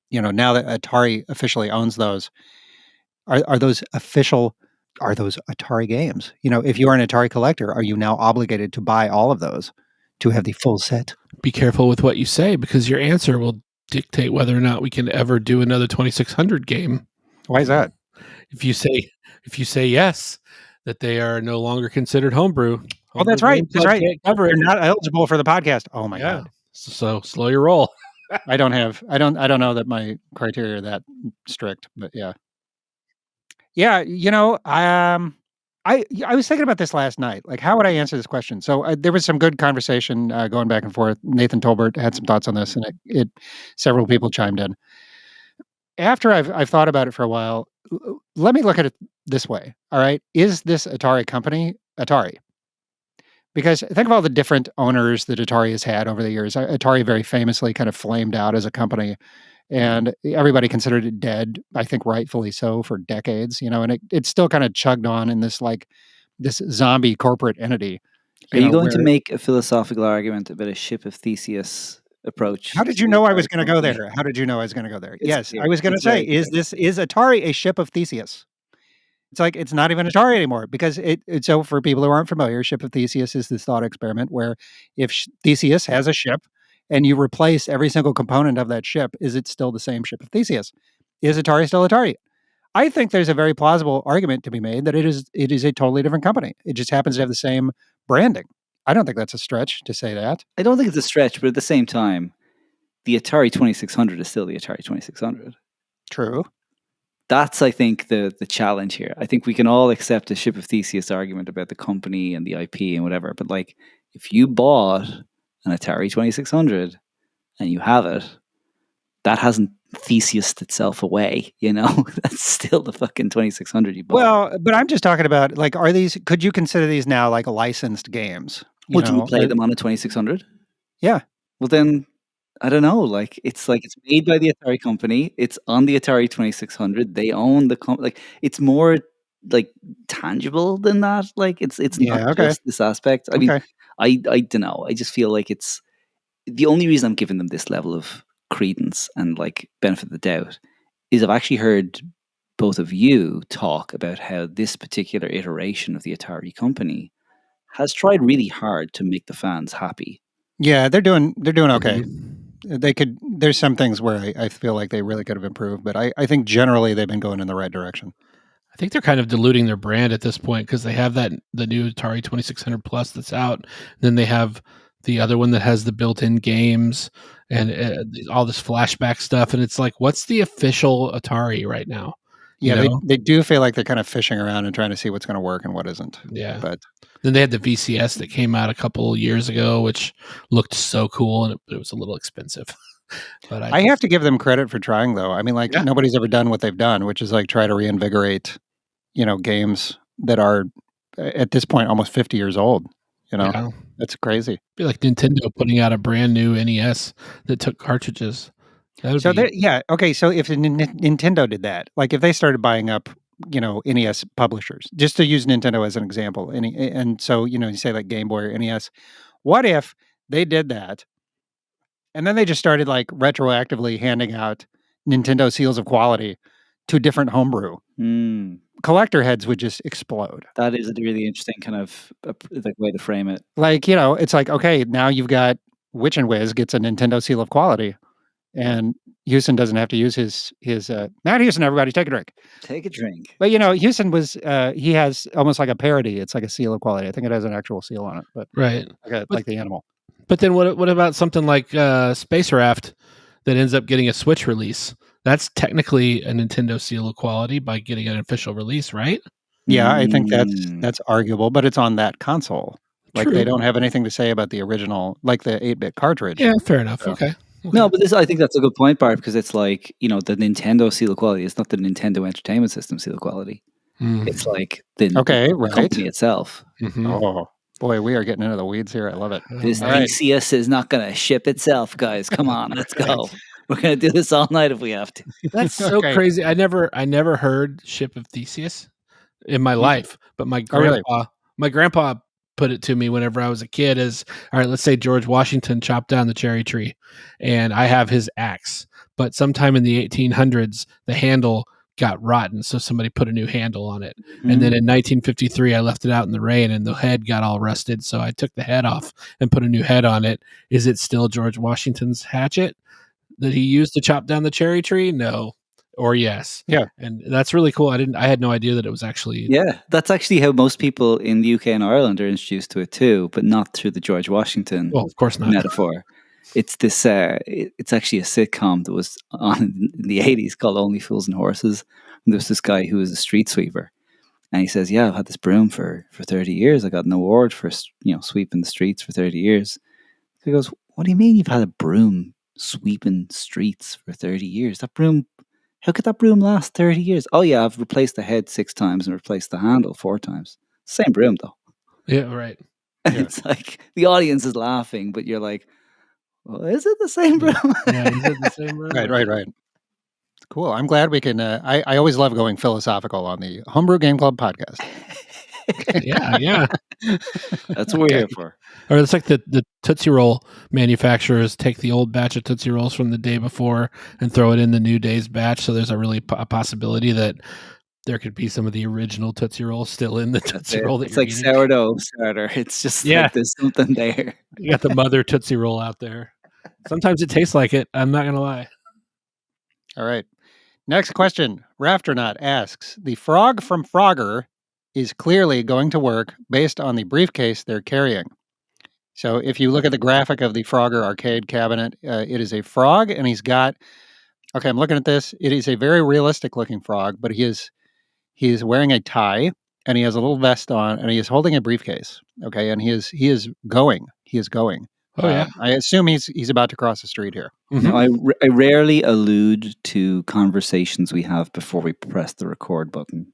You know, now that Atari officially owns those, are those official? Are those Atari games? You know, if you are an Atari collector, are you now obligated to buy all of those to have the full set? Be careful with what you say, because your answer will dictate whether or not we can ever do another 2600 game. Why is that? If you say yes, that they are no longer considered homebrew. Oh, that's right. That's right. They're not eligible for the podcast. Oh my God. So slow your roll. I don't know that my criteria are that strict, but yeah. Yeah, you know, I was thinking about this last night. Like, how would I answer this question? So there was some good conversation going back and forth. Nathan Tolbert had some thoughts on this, and it several people chimed in. After I've thought about it for a while, let me look at it this way. All right, is this Atari company Atari? Because think of all the different owners that Atari has had over the years. Atari very famously kind of flamed out as a company, and everybody considered it dead. I think rightfully so for decades, you know, and it still kind of chugged on in this like this zombie corporate entity. Are you going to make a philosophical argument about a ship of Theseus approach? How did you know I was going to go there? How did you know I was going to go there? Yes, I was going to say, is Atari a ship of Theseus? It's like it's not even Atari anymore because it's so for people who aren't familiar, Ship of Theseus is this thought experiment where if Theseus has a ship and you replace every single component of that ship, is it still the same Ship of Theseus? Is Atari still Atari? I think there's a very plausible argument to be made that it is a totally different company. It just happens to have the same branding. I don't think that's a stretch to say that. I don't think it's a stretch, but at the same time, the Atari 2600 is still the Atari 2600. True. That's, I think, the challenge here. I think we can all accept a Ship of Theseus argument about the company and the IP and whatever, but like if you bought an Atari 2600 and you have it, that hasn't Theseused itself away, you know? That's still the fucking 2600 you bought. Well, but I'm just talking about like, could you consider these now like licensed games? Do you play them on a 2600? Yeah. Well, then I don't know. Like it's made by the Atari company. It's on the Atari 2600. They own the like it's more like tangible than that. Like it's not just this aspect. I mean, I don't know. I just feel like it's the only reason I'm giving them this level of credence and like benefit of the doubt is I've actually heard both of you talk about how this particular iteration of the Atari company has tried really hard to make the fans happy. Yeah, they're doing okay. There's some things where I feel like they really could have improved, but I think generally they've been going in the right direction. I think they're kind of diluting their brand at this point because they have the new Atari 2600 Plus that's out. Then they have the other one that has the built-in games and all this flashback stuff. And it's like, what's the official Atari right now? Yeah, they do feel like they're kind of fishing around and trying to see what's going to work and what isn't. Yeah. But then they had the VCS that came out a couple years ago, which looked so cool, and it was a little expensive. But I have to give them credit for trying, though. I mean, like Yeah. nobody's ever done what they've done, which is like try to reinvigorate, games that are at this point almost 50 years old. Yeah. That's crazy. It'd be like Nintendo putting out a brand new NES that took cartridges. That would So be yeah, okay. So if Nintendo did that, like if they started buying up, NES publishers, just to use Nintendo as an example, and so you say like Game Boy or NES, what if they did that, and then they just started like retroactively handing out Nintendo seals of quality to different homebrew collector heads would just explode. That is a really interesting kind of like way to frame it. Like it's like okay, now you've got Witch and Whiz gets a Nintendo seal of quality. And Houston doesn't have to use his Matt Houston, everybody take a drink. Take a drink. But Houston was he has almost like a parody. It's like a seal of quality. I think it has an actual seal on it, but right. like the animal. But then what about something like Space Raft that ends up getting a Switch release? That's technically a Nintendo seal of quality by getting an official release, right? Yeah, I think that's arguable, but it's on that console. Like True. they don't have anything to say about the original, like the 8-bit cartridge. Yeah, fair enough. So. Okay. No, but I think that's a good point, Bart, because it's like, the Nintendo seal of quality is not the Nintendo Entertainment System seal of quality. It's like the company itself. Mm-hmm. Oh, boy, we are getting into the weeds here. I love it. This VCS is not going to ship itself, guys. Come on, let's go. We're going to do this all night if we have to. That's so crazy. I never heard ship of Theseus in my life, but my grandpa put it to me whenever I was a kid is, all right, let's say George Washington chopped down the cherry tree and I have his axe, but sometime in the 1800s, the handle got rotten. So somebody put a new handle on it. Mm-hmm. And then in 1953, I left it out in the rain and the head got all rusted. So I took the head off and put a new head on it. Is it still George Washington's hatchet that he used to chop down the cherry tree? No. Or yes. Yeah. And that's really cool. I had no idea that it was actually. Yeah. That's actually how most people in the UK and Ireland are introduced to it too, but not through the George Washington of course not. metaphor. It's this, it's actually a sitcom that was on in the 80s called Only Fools and Horses. And there was this guy who was a street sweeper. And he says, yeah, I've had this broom for 30 years. I got an award for, sweeping the streets for 30 years. So he goes, what do you mean you've had a broom sweeping streets for 30 years? That broom... How could that broom last 30 years? Oh, yeah, I've replaced the head 6 times and replaced the handle 4 times. Same broom, though. Yeah, right. Yeah. It's like the audience is laughing, but you're like, well, is it the same broom? Yeah, is it the same broom? Right. Cool. I'm glad we can. I always love going philosophical on the Homebrew Game Club podcast. Yeah. That's what we're here for. Or it's like the Tootsie Roll manufacturers take the old batch of Tootsie Rolls from the day before and throw it in the new day's batch. So there's a possibility that there could be some of the original Tootsie Rolls still in the Tootsie Roll. It's like eating. Sourdough starter. It's just like there's something there. You got the mother Tootsie Roll out there. Sometimes it tastes like it. I'm not going to lie. All right. Next question. Rafternaut asks, the frog from Frogger is clearly going to work based on the briefcase they're carrying. So if you look at the graphic of the Frogger arcade cabinet, it is a frog, and he's got... Okay, I'm looking at this. It is a very realistic looking frog, but he is wearing a tie, and he has a little vest on, and he is holding a briefcase. Okay, and he is going. He is going. Oh yeah. I assume he's about to cross the street here. Mm-hmm. I rarely allude to conversations we have before we press the record button.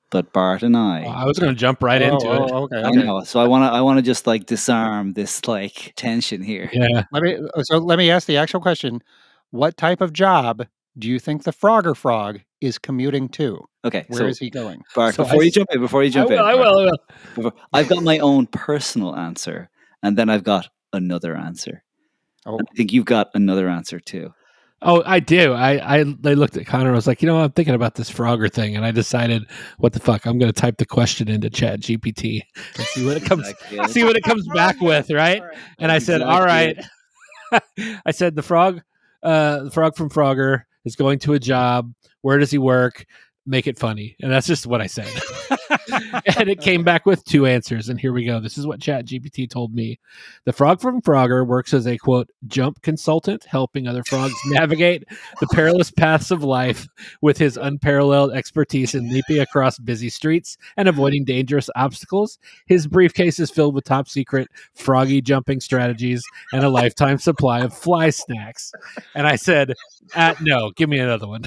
But Bart and I was going to jump right into it. Okay. I know. So I want to just like disarm this like tension here. Yeah. Let me ask the actual question. What type of job do you think the Frogger frog is commuting to? Okay. Where is he going? Bart, before you jump in. I will. I've got my own personal answer, and then I've got another answer. Oh. I think you've got another answer too. Oh, I do. I looked at Connor. I was like, I'm thinking about this Frogger thing, and I decided, what the fuck? I'm going to type the question into Chat GPT and see what it comes. See what it comes back with, right? And I said, all right. I said the frog from Frogger is going to a job. Where does he work? make it funny. And that's just what I said. And it came back with 2 answers. And here we go. This is what ChatGPT told me. The frog from Frogger works as a, quote, jump consultant, helping other frogs navigate the perilous paths of life with his unparalleled expertise in leaping across busy streets and avoiding dangerous obstacles. His briefcase is filled with top secret froggy jumping strategies and a lifetime supply of fly snacks. And I said, no, give me another one.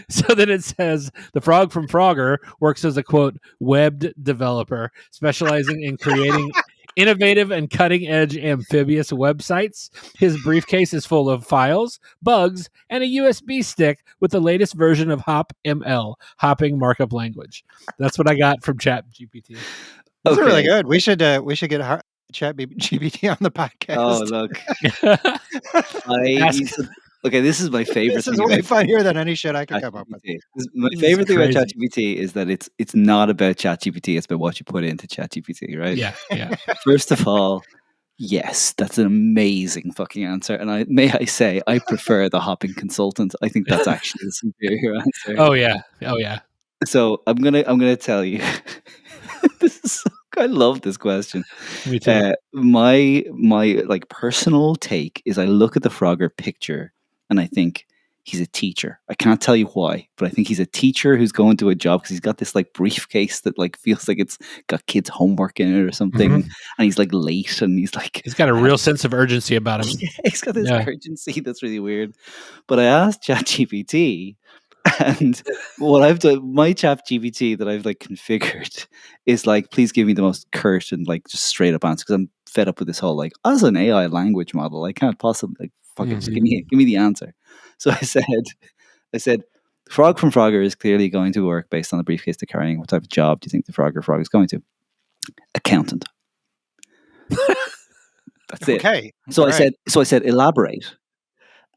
So then it says the frog from Frogger works as a, quote, webbed developer specializing in creating innovative and cutting edge amphibious websites. His briefcase is full of files, bugs, and a USB stick with the latest version of HopML, hopping markup language. That's what I got from ChatGPT. Those are really good. We should get ChatGPT on the podcast. Oh, look. Okay, this is my favorite. This is way funnier than any shit I could come up with. My favorite thing about ChatGPT is that it's not about ChatGPT. It's about what you put into ChatGPT, right? Yeah. First of all, yes, that's an amazing fucking answer. And may I say, I prefer the hopping consultant. I think that's actually the superior answer. Oh yeah. So I'm gonna tell you. I love this question. Me too. My like personal take is I look at the Frogger picture and I think he's a teacher. I can't tell you why, but I think he's a teacher who's going to a job because he's got this like briefcase that like feels like it's got kids' homework in it or something, and he's like late and he's got a real sense of urgency about him. Yeah, he's got this urgency that's really weird. But I asked ChatGPT, and what I've done, my ChatGPT that I've like configured is like, please give me the most curt and like just straight up answer because I'm fed up with this whole like, as an AI language model, I can't possibly like fucking just give me the answer. So I said, frog from Frogger is clearly going to work based on the briefcase they're carrying. What type of job do you think the Frogger frog is going to? Accountant. That's it. Okay. So I said, elaborate.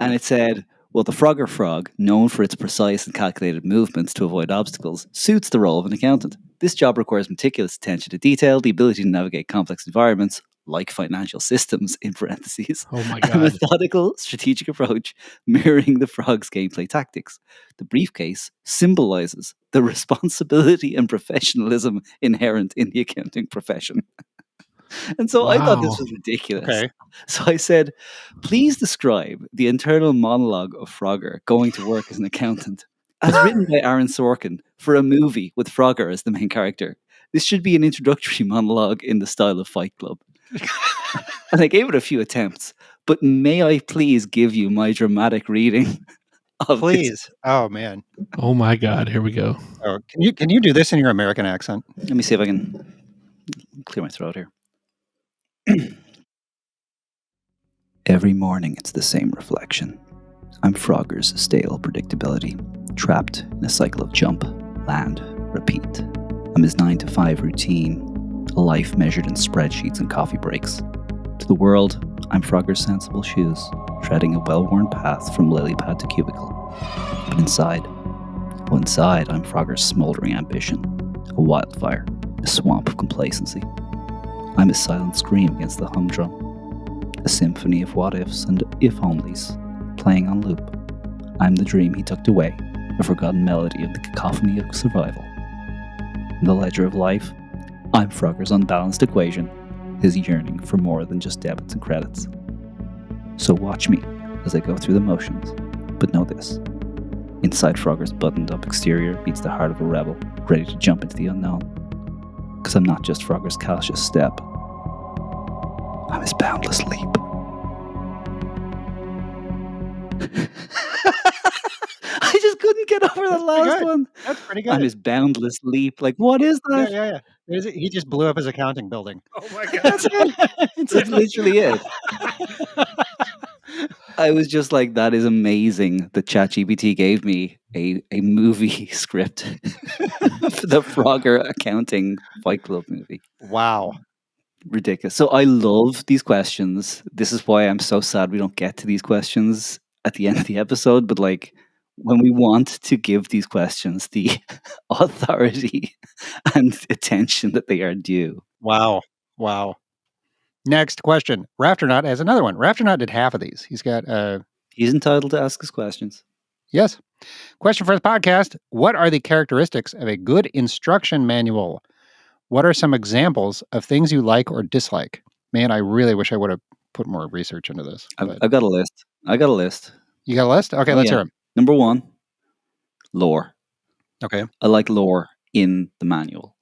And it said, well, the Frogger frog, known for its precise and calculated movements to avoid obstacles, suits the role of an accountant. This job requires meticulous attention to detail, the ability to navigate complex environments, like financial systems, in parentheses, oh my God, a methodical, strategic approach mirroring the frog's gameplay tactics. The briefcase symbolizes the responsibility and professionalism inherent in the accounting profession. And so I thought this was ridiculous. Okay. So I said, please describe the internal monologue of Frogger going to work as an accountant, as written by Aaron Sorkin for a movie with Frogger as the main character. This should be an introductory monologue in the style of Fight Club. And I gave it a few attempts, but may I please give you my dramatic reading of Please. Oh man. Oh my God. Here we go. Oh, can you do this in your American accent? Let me see if I can clear my throat here. Every morning it's the same reflection. I'm Frogger's stale predictability, trapped in a cycle of jump, land, repeat. I'm his 9 to 5 routine, a life measured in spreadsheets and coffee breaks. To the world, I'm Frogger's sensible shoes, treading a well-worn path from lily pad to cubicle. But inside, I'm Frogger's smoldering ambition, a wildfire, a swamp of complacency. I'm his silent scream against the humdrum, a symphony of what-ifs and if-onlys, playing on loop. I'm the dream he tucked away, a forgotten melody of the cacophony of survival. In the ledger of life, I'm Frogger's unbalanced equation, his yearning for more than just debits and credits. So watch me as I go through the motions, but know this. Inside Frogger's buttoned-up exterior beats the heart of a rebel, ready to jump into the unknown. Because I'm not just Frogger's cautious step. I'm his boundless leap. I just couldn't get over the last one. That's pretty good. I'm his boundless leap. Like, what is that? Yeah. He just blew up his accounting building. Oh my God. That's it. That's literally it. I was just like, that is amazing that ChatGPT gave me a movie script for the Frogger accounting Fight Club movie. Wow. Ridiculous. So I love these questions. This is why I'm so sad we don't get to these questions at the end of the episode. But like, when we want to give these questions the authority and attention that they are due. Wow. Next question. Rafternaut has another one. Rafternaut did half of these. He's got He's entitled to ask us questions. Yes. Question for the podcast. What are the characteristics of a good instruction manual? What are some examples of things you like or dislike? Man, I really wish I would have put more research into this. But I've got a list. I got a list. you got a list? Okay, Oh, let's yeah. hear them. Number 1, lore. Okay. I like lore in the manual.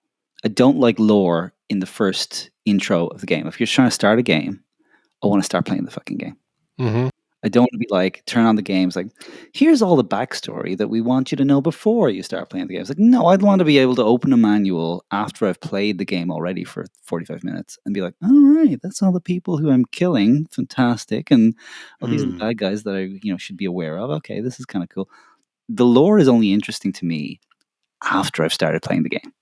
I don't like lore in the first intro of the game. If you're trying to start a game, I want to start playing the fucking game. Mm-hmm. I don't want to be like, turn on the games like, here's all the backstory that we want you to know before you start playing the game. It's like, no, I'd want to be able to open a manual after I've played the game already for 45 minutes and be like, all right, that's all the people who I'm killing. Fantastic. And these are the bad guys that I should be aware of. Okay, this is kind of cool. The lore is only interesting to me after I've started playing the game.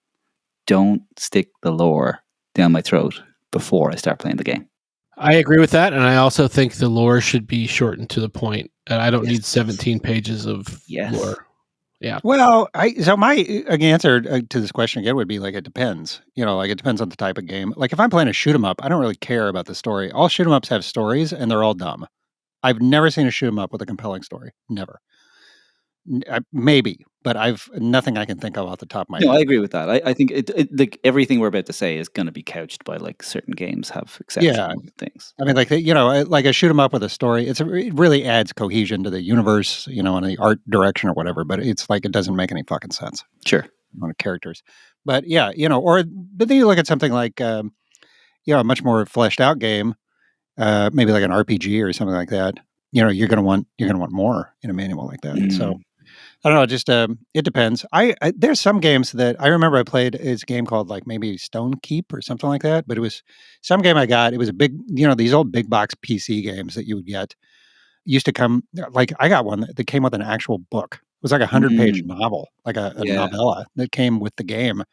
Don't stick the lore down my throat before I start playing the game. I agree with that, and I also think the lore should be shortened to the point. I don't need 17 pages of lore. Yeah. Well, so my answer to this question again would be like, it depends. Like it depends on the type of game. Like if I'm playing a shoot 'em up, I don't really care about the story. All shoot 'em ups have stories, and they're all dumb. I've never seen a shoot 'em up with a compelling story. Never. Maybe, but I've nothing I can think of off the top of my head. No, I agree with that. I think like everything we're about to say is going to be couched by like certain games have exceptional things. I mean, like like a shoot 'em up with a story. It really adds cohesion to the universe, and the art direction or whatever. But it's like it doesn't make any fucking sense. Sure, on the characters. But yeah, but then you look at something like a much more fleshed out game, maybe like an RPG or something like that. You're gonna want more in a manual like that. So I don't know. Just it depends. There's some games that I remember I played. It's a game called like maybe Stone Keep or something like that. But it was some game I got. It was a big, these old big box PC games that you would get used to come. Like I got one that came with an actual book. It was like a 100-page novel, like a novella that came with the game.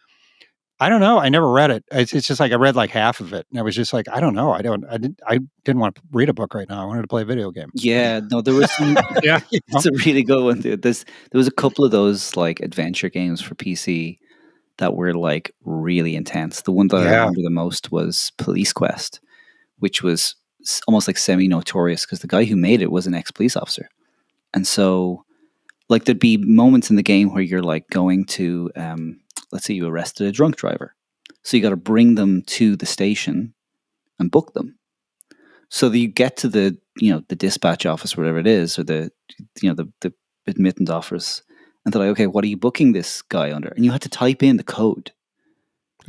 I don't know. I never read it. It's just like I read like half of it, and I was just like, I don't know. I didn't want to read a book right now. I wanted to play a video game. Yeah, no, there was some. Yeah, it's a really good one. Dude. There was a couple of those like adventure games for PC that were like really intense. The one that I remember the most was Police Quest, which was almost like semi-notorious because the guy who made it was an ex-police officer, and so like there'd be moments in the game where you're like going to let's say you arrested a drunk driver, so you got to bring them to the station and book them. So that you get to the the dispatch office, whatever it is, or the admittance office, and they're like, okay, what are you booking this guy under? And you had to type in the code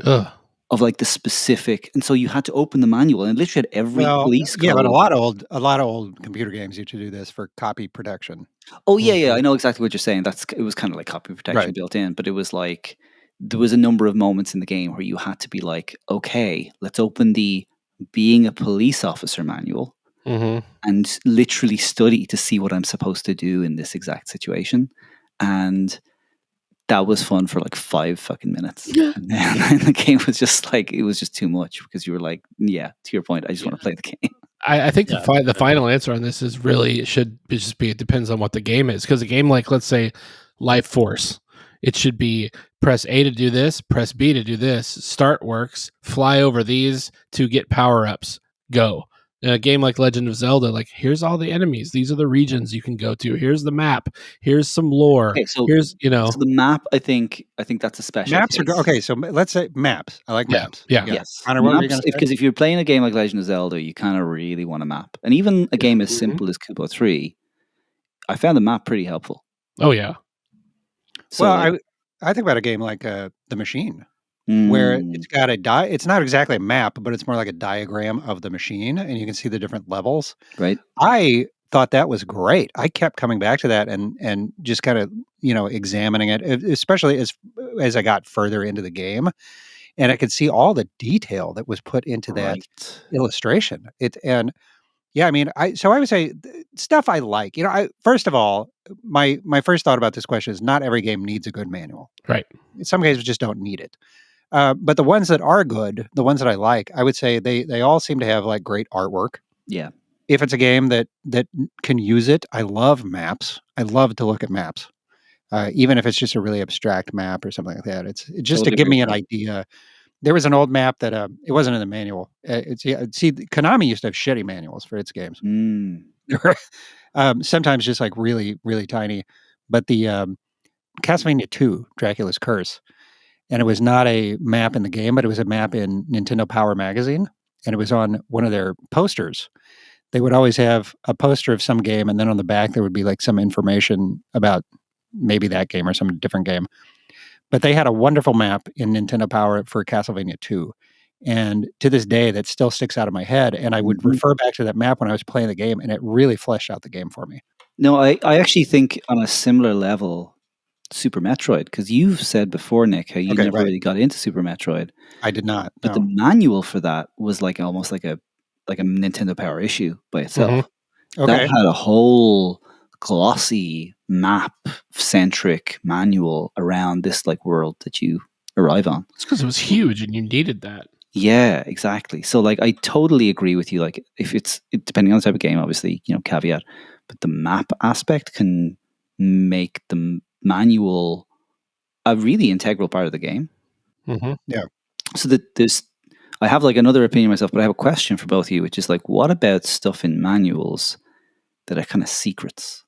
of like the specific, and so you had to open the manual and literally had every police code. Yeah, but a lot of old computer games used to do this for copy protection. Oh yeah, I know exactly what you're saying. It was kind of like copy protection built in, but it was like there was a number of moments in the game where you had to be like, okay, let's open the being a police officer manual and literally study to see what I'm supposed to do in this exact situation. And that was fun for like 5 fucking minutes. And then the game was just like, it was just too much because you were like, yeah, to your point, I just want to play the game. I think the final answer on this is really it should just be it depends on what the game is, because a game like, let's say, Life Force, it should be press A to do this, press B to do this, start works, fly over these to get power ups, go. In a game like Legend of Zelda, like here's all the enemies, these are the regions you can go to, here's the map, here's some lore. Okay, so here's so the map. I think that's a special maps case. are okay. So let's say maps. I like maps. Yes. Connor, what were you gonna say? Because if you're playing a game like Legend of Zelda, you kind of really want a map, and even a game as simple as Kubo 3, I found the map pretty helpful. Oh yeah. So, well, I think about a game like The Machine, where it's got it's not exactly a map, but it's more like a diagram of the machine, and you can see the different levels. Right. I thought that was great. I kept coming back to that and just kind of examining it, especially as I got further into the game, and I could see all the detail that was put into that illustration. I mean, so I would say stuff I like. First of all, my first thought about this question is not every game needs a good manual. Right. Some games just don't need it. But the ones that are good, the ones that I like, I would say they all seem to have like great artwork. Yeah. If it's a game that can use it, I love maps. I love to look at maps, even if it's just a really abstract map or something like that. It's just to give me an idea. There was an old map that it wasn't in the manual. Konami used to have shitty manuals for its games. Sometimes just like really, really tiny. but the Castlevania 2, Dracula's Curse, and it was not a map in the game, but it was a map in Nintendo Power magazine, and it was on one of their posters. They would always have a poster of some game, and then on the back there would be like some information about maybe that game or some different game. But they had a wonderful map in Nintendo Power for Castlevania 2. And to this day, that still sticks out of my head. And I would refer back to that map when I was playing the game, and it really fleshed out the game for me. No, I actually think on a similar level, Super Metroid, because you've said before, Nick, how you never really got into Super Metroid. I did not. But the manual for that was like almost like a Nintendo Power issue by itself. That had a whole glossy map-centric manual around this like world that you arrive on. It's because it was huge and you needed that. Yeah, exactly. So like I totally agree with you. Like if depending on the type of game, obviously, caveat, but the map aspect can make the manual a really integral part of the game. Yeah. So that I have like another opinion myself, but I have a question for both of you, which is like, what about stuff in manuals that are kind of secrets?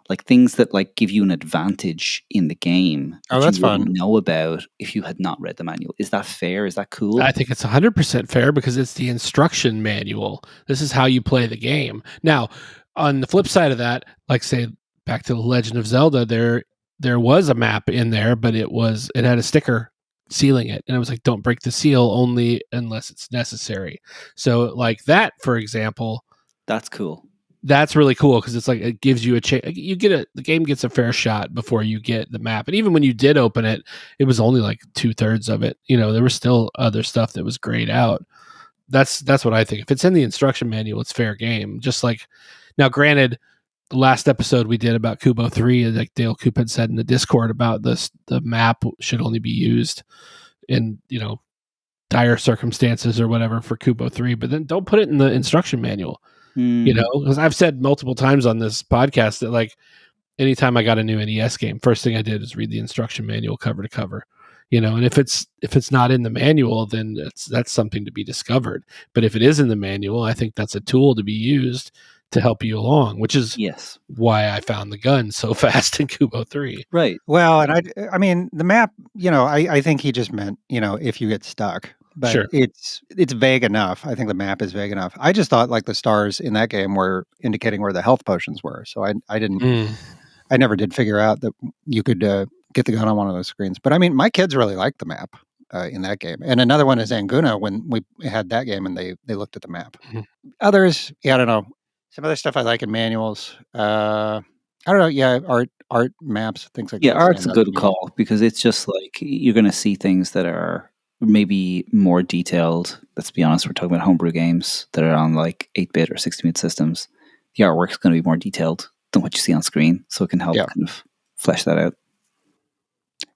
Like things that like give you an advantage in the game that that's you wouldn't know about if you had not read the manual. Is that fair? Is that cool? I think it's 100% fair because it's the instruction manual. This is how you play the game. Now, on the flip side of that, like say back to The Legend of Zelda, there was a map in there, but it had a sticker sealing it, and it was like, don't break the seal only unless it's necessary. So like that, for example, that's cool. That's really cool because it's like it gives you a chance. The game gets a fair shot before you get the map, and even when you did open it, it was only like 2/3 of it. There was still other stuff that was grayed out. That's what I think. If it's in the instruction manual, it's fair game. Just like now, granted, the last episode we did about Kubo 3, like Dale Coop had said in the Discord about this, the map should only be used in dire circumstances or whatever for Kubo 3, but then don't put it in the instruction manual. Because I've said multiple times on this podcast that like anytime I got a new NES game, first thing I did is read the instruction manual cover to cover. And if it's not in the manual, then that's something to be discovered. But if it is in the manual, I think that's a tool to be used to help you along, which is why I found the gun so fast in Kubo 3. Right. Well, and I mean the map, I think he just meant, if you get stuck. But sure. It's vague enough. I think the map is vague enough. I just thought like the stars in that game were indicating where the health potions were. So I didn't I never did figure out that you could get the gun on one of those screens. But I mean, my kids really liked the map in that game. And another one is Anguna when we had that game and they looked at the map. Others, I don't know. Some other stuff I like in manuals. I don't know. Yeah, art maps, things like that. Yeah, art's a good call because it's just like you're going to see things that are maybe more detailed. Let's be honest, we're talking about homebrew games that are on like 8-bit or 16-bit systems. The artwork's going to be more detailed than what you see on screen, so it can help kind of flesh that out.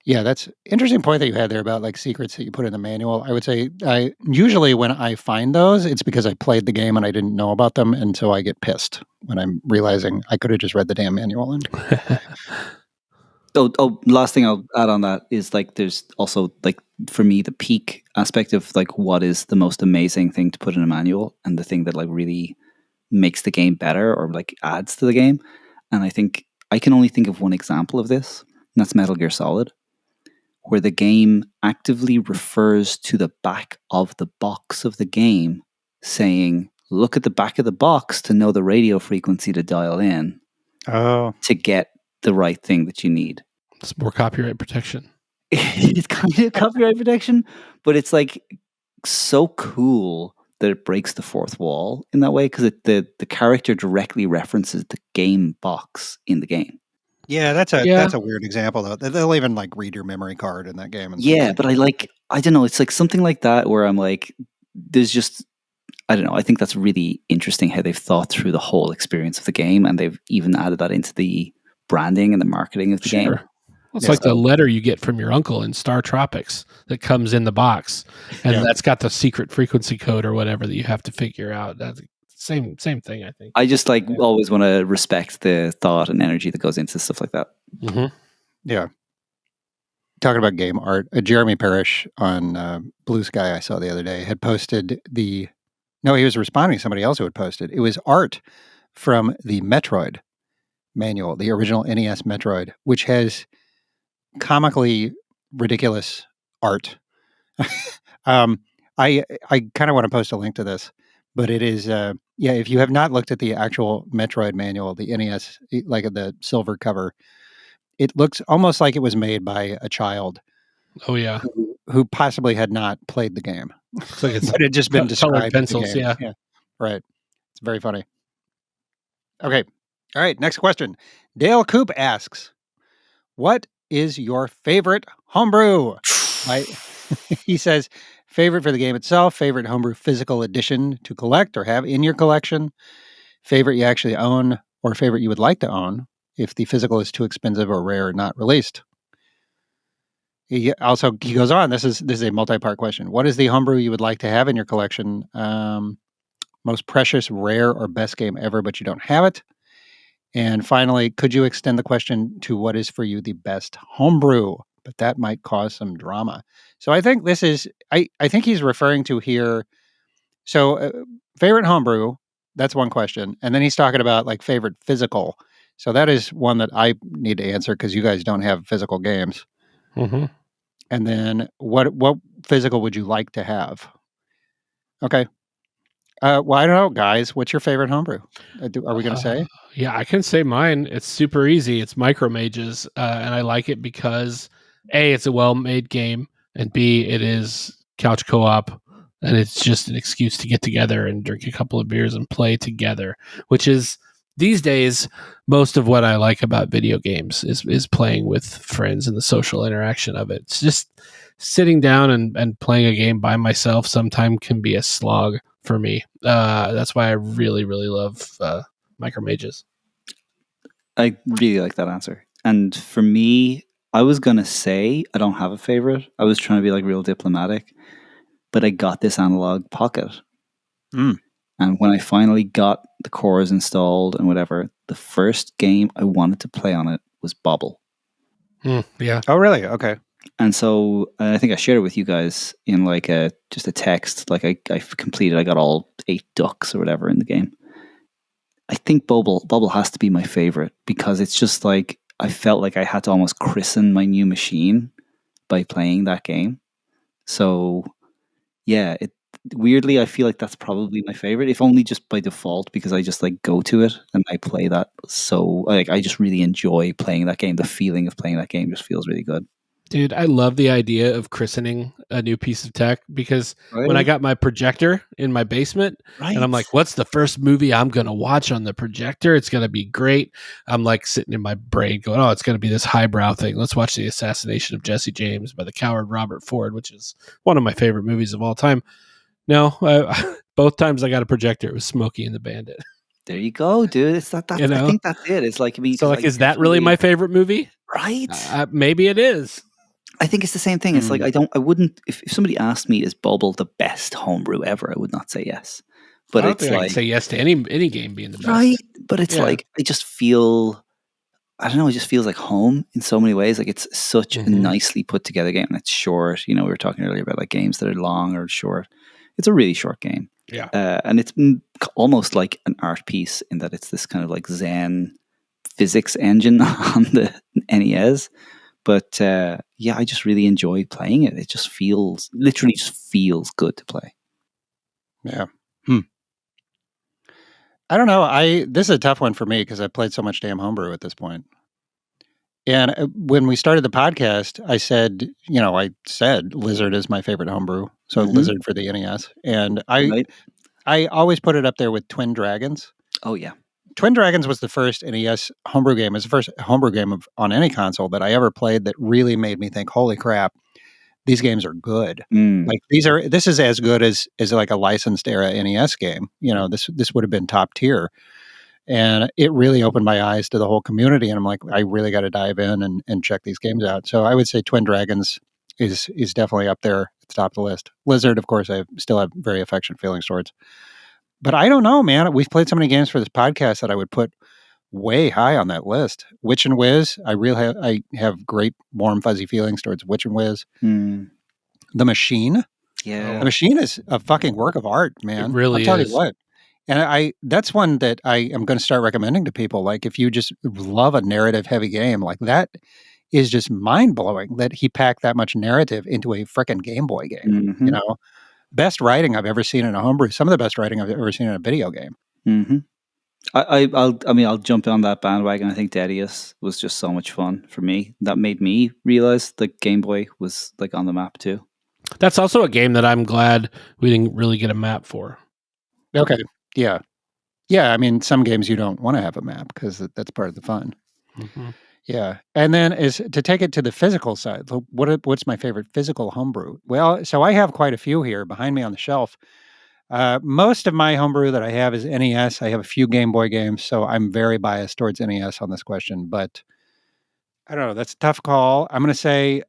Yeah, that's an interesting point that you had there about like secrets that you put in the manual. I would say usually when I find those, it's because I played the game and I didn't know about them, and so I get pissed when I'm realizing I could have just read the damn manual. Last thing I'll add on that is like there's also like for me the peak aspect of like what is the most amazing thing to put in a manual and the thing that like really makes the game better or like adds to the game. And I think I can only think of one example of this, and that's Metal Gear Solid, where the game actively refers to the back of the box of the game saying, look at the back of the box to know the radio frequency to dial in to get the right thing that you need. It's more copyright protection. It's kind of copyright protection, but it's like so cool that it breaks the fourth wall in that way because the character directly references the game box in the game. Yeah, that's a weird example though. They'll even like read your memory card in that game. And but I don't know. It's like something like that where I'm like, there's just, I don't know. I think that's really interesting how they've thought through the whole experience of the game, and they've even added that into the branding and the marketing of the game. Well, it's like the letter you get from your uncle in Star Tropics that comes in the box, and that's got the secret frequency code or whatever that you have to figure out. That's same thing, I think. I just always want to respect the thought and energy that goes into stuff like that. Yeah. Talking about game art, Jeremy Parrish on Blue Sky I saw the other day had posted he was responding to somebody else who had posted. It was art from the Metroid manual, the original NES Metroid, which has comically ridiculous art. I kind of want to post a link to this, but it is yeah. If you have not looked at the actual Metroid manual, the NES, like the silver cover, it looks almost like it was made by a child. Oh yeah, who possibly had not played the game, looks like it's but had just been colored described as the pencils. game. Yeah. Yeah, right. It's very funny. Okay, all right. Next question. Dale Coop asks, "What is your favorite homebrew?" He says, favorite for the game itself, favorite homebrew physical edition to collect or have in your collection, favorite you actually own, or favorite you would like to own if the physical is too expensive or rare or not released. He goes on. This is a multi-part question. What is the homebrew you would like to have in your collection? Most precious, rare, or best game ever, but you don't have it. And finally, could you extend the question to what is for you the best homebrew? But that might cause some drama. So I think this is, I think he's referring to here. So favorite homebrew, that's one question. And then he's talking about like favorite physical. So that is one that I need to answer because you guys don't have physical games. Mm-hmm. And then what physical would you like to have? Okay. Well, I don't know, guys. What's your favorite homebrew? Are we going to say? Yeah, I can say mine. It's super easy. It's Micro Mages, and I like it because A, it's a well-made game, and B, it is couch co-op, and it's just an excuse to get together and drink a couple of beers and play together, which is these days most of what I like about video games is playing with friends and the social interaction of it. It's just sitting down and playing a game by myself sometimes can be a slog for me. That's why I really, really love Micro Mages. I really like that answer. And for me, I was gonna say I don't have a favorite. I was trying to be like real diplomatic, but I got this analog pocket. Mm. And when I finally got the cores installed and whatever, the first game I wanted to play on it was Bobble. Yeah. Oh, really? Okay. And so I think I shared it with you guys in like just a text. Like I completed, I got all 8 ducks or whatever in the game. I think Bubble has to be my favorite because it's just like I felt like I had to almost christen my new machine by playing that game. So yeah, weirdly I feel like that's probably my favorite, if only just by default because I just like go to it and I play that. So like I just really enjoy playing that game. The feeling of playing that game just feels really good. Dude, I love the idea of christening a new piece of tech because when I got my projector in my basement and I'm like, what's the first movie I'm going to watch on the projector? It's going to be great. I'm like sitting in my brain going, oh, it's going to be this highbrow thing. Let's watch The Assassination of Jesse James by the coward Robert Ford, which is one of my favorite movies of all time. No, both times I got a projector, it was Smokey and the Bandit. There you go, dude. It's that. You know? I think that's it. It's like, I mean, So like, is that really my favorite movie? Right? Maybe it is. I think it's the same thing. It's like I wouldn't. If somebody asked me, is Bubble the best homebrew ever? I would not say yes. But I don't it's think like I can say yes to any game being the best. right. But it's Yeah. like I just feel. I don't know. It just feels like home in so many ways. Like it's such a nicely put together game. And it's short. You know, we were talking earlier about like games that are long or short. It's a really short game. Yeah. And it's almost like an art piece in that it's this kind of like Zen physics engine on the NES. But yeah, I just really enjoy playing it. It just literally feels good to play. Yeah. I don't know. This is a tough one for me because I've played so much damn homebrew at this point. And when we started the podcast, I said Lizard is my favorite homebrew. So Lizard for the NES. And I always put it up there with Twin Dragons. Oh, yeah. Twin Dragons was the first NES homebrew game. It was the first homebrew game on any console that I ever played that really made me think, holy crap, these games are good. Like this is as good as like a licensed era NES game. You know, this would have been top tier. And it really opened my eyes to the whole community. And I'm like, I really got to dive in and check these games out. So I would say Twin Dragons is definitely up there at the top of the list. Lizard, of course, I still have very affectionate feelings towards. But I don't know, man. We've played so many games for this podcast that I would put way high on that list. Witch and Whiz, I have great warm fuzzy feelings towards Witch and Whiz. The Machine, yeah, The Machine is a fucking work of art, man. It really I'll tell is. you what, And that's one that I am going to start recommending to people. Like, if you just love a narrative heavy game, like that is just mind blowing that he packed that much narrative into a frickin' Game Boy game. You Mm-hmm. know, best writing I've ever seen in a homebrew. Some of the best writing I've ever seen in a video game. Mm-hmm. I'll jump on that bandwagon. I think Dedius was just so much fun for me. That made me realize that Game Boy was like on the map too. That's also a game that I'm glad we didn't really get a map for. Okay, yeah, yeah. I mean, some games you don't want to have a map because that's part of the fun. Mhm. Yeah, and then is to take it to the physical side. What's my favorite physical homebrew? Well, so I have quite a few here behind me on the shelf. Most of my homebrew that I have is NES. I have a few Game Boy games, so I'm very biased towards NES on this question. But I don't know. That's a tough call. I'm going to say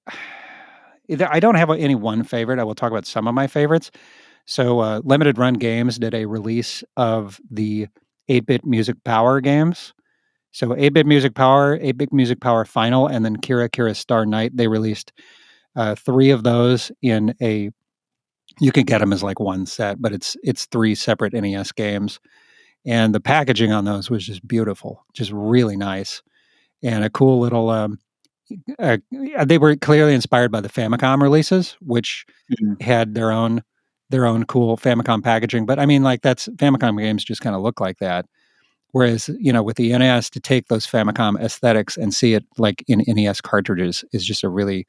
I don't have any one favorite. I will talk about some of my favorites. So, Limited Run Games did a release of the 8-bit Music Power games. So 8-bit Music Power, 8-bit Music Power Final, and then Kira Kira Star Night. They released 3 of those in a. You can get them as like one set, but it's 3 separate NES games, and the packaging on those was just beautiful, just really nice, and a cool little. They were clearly inspired by the Famicom releases, which Mhm. had their own cool Famicom packaging. But I mean, like that's Famicom games just kind of look like that. Whereas, with the NES, to take those Famicom aesthetics and see it like in NES cartridges is just a really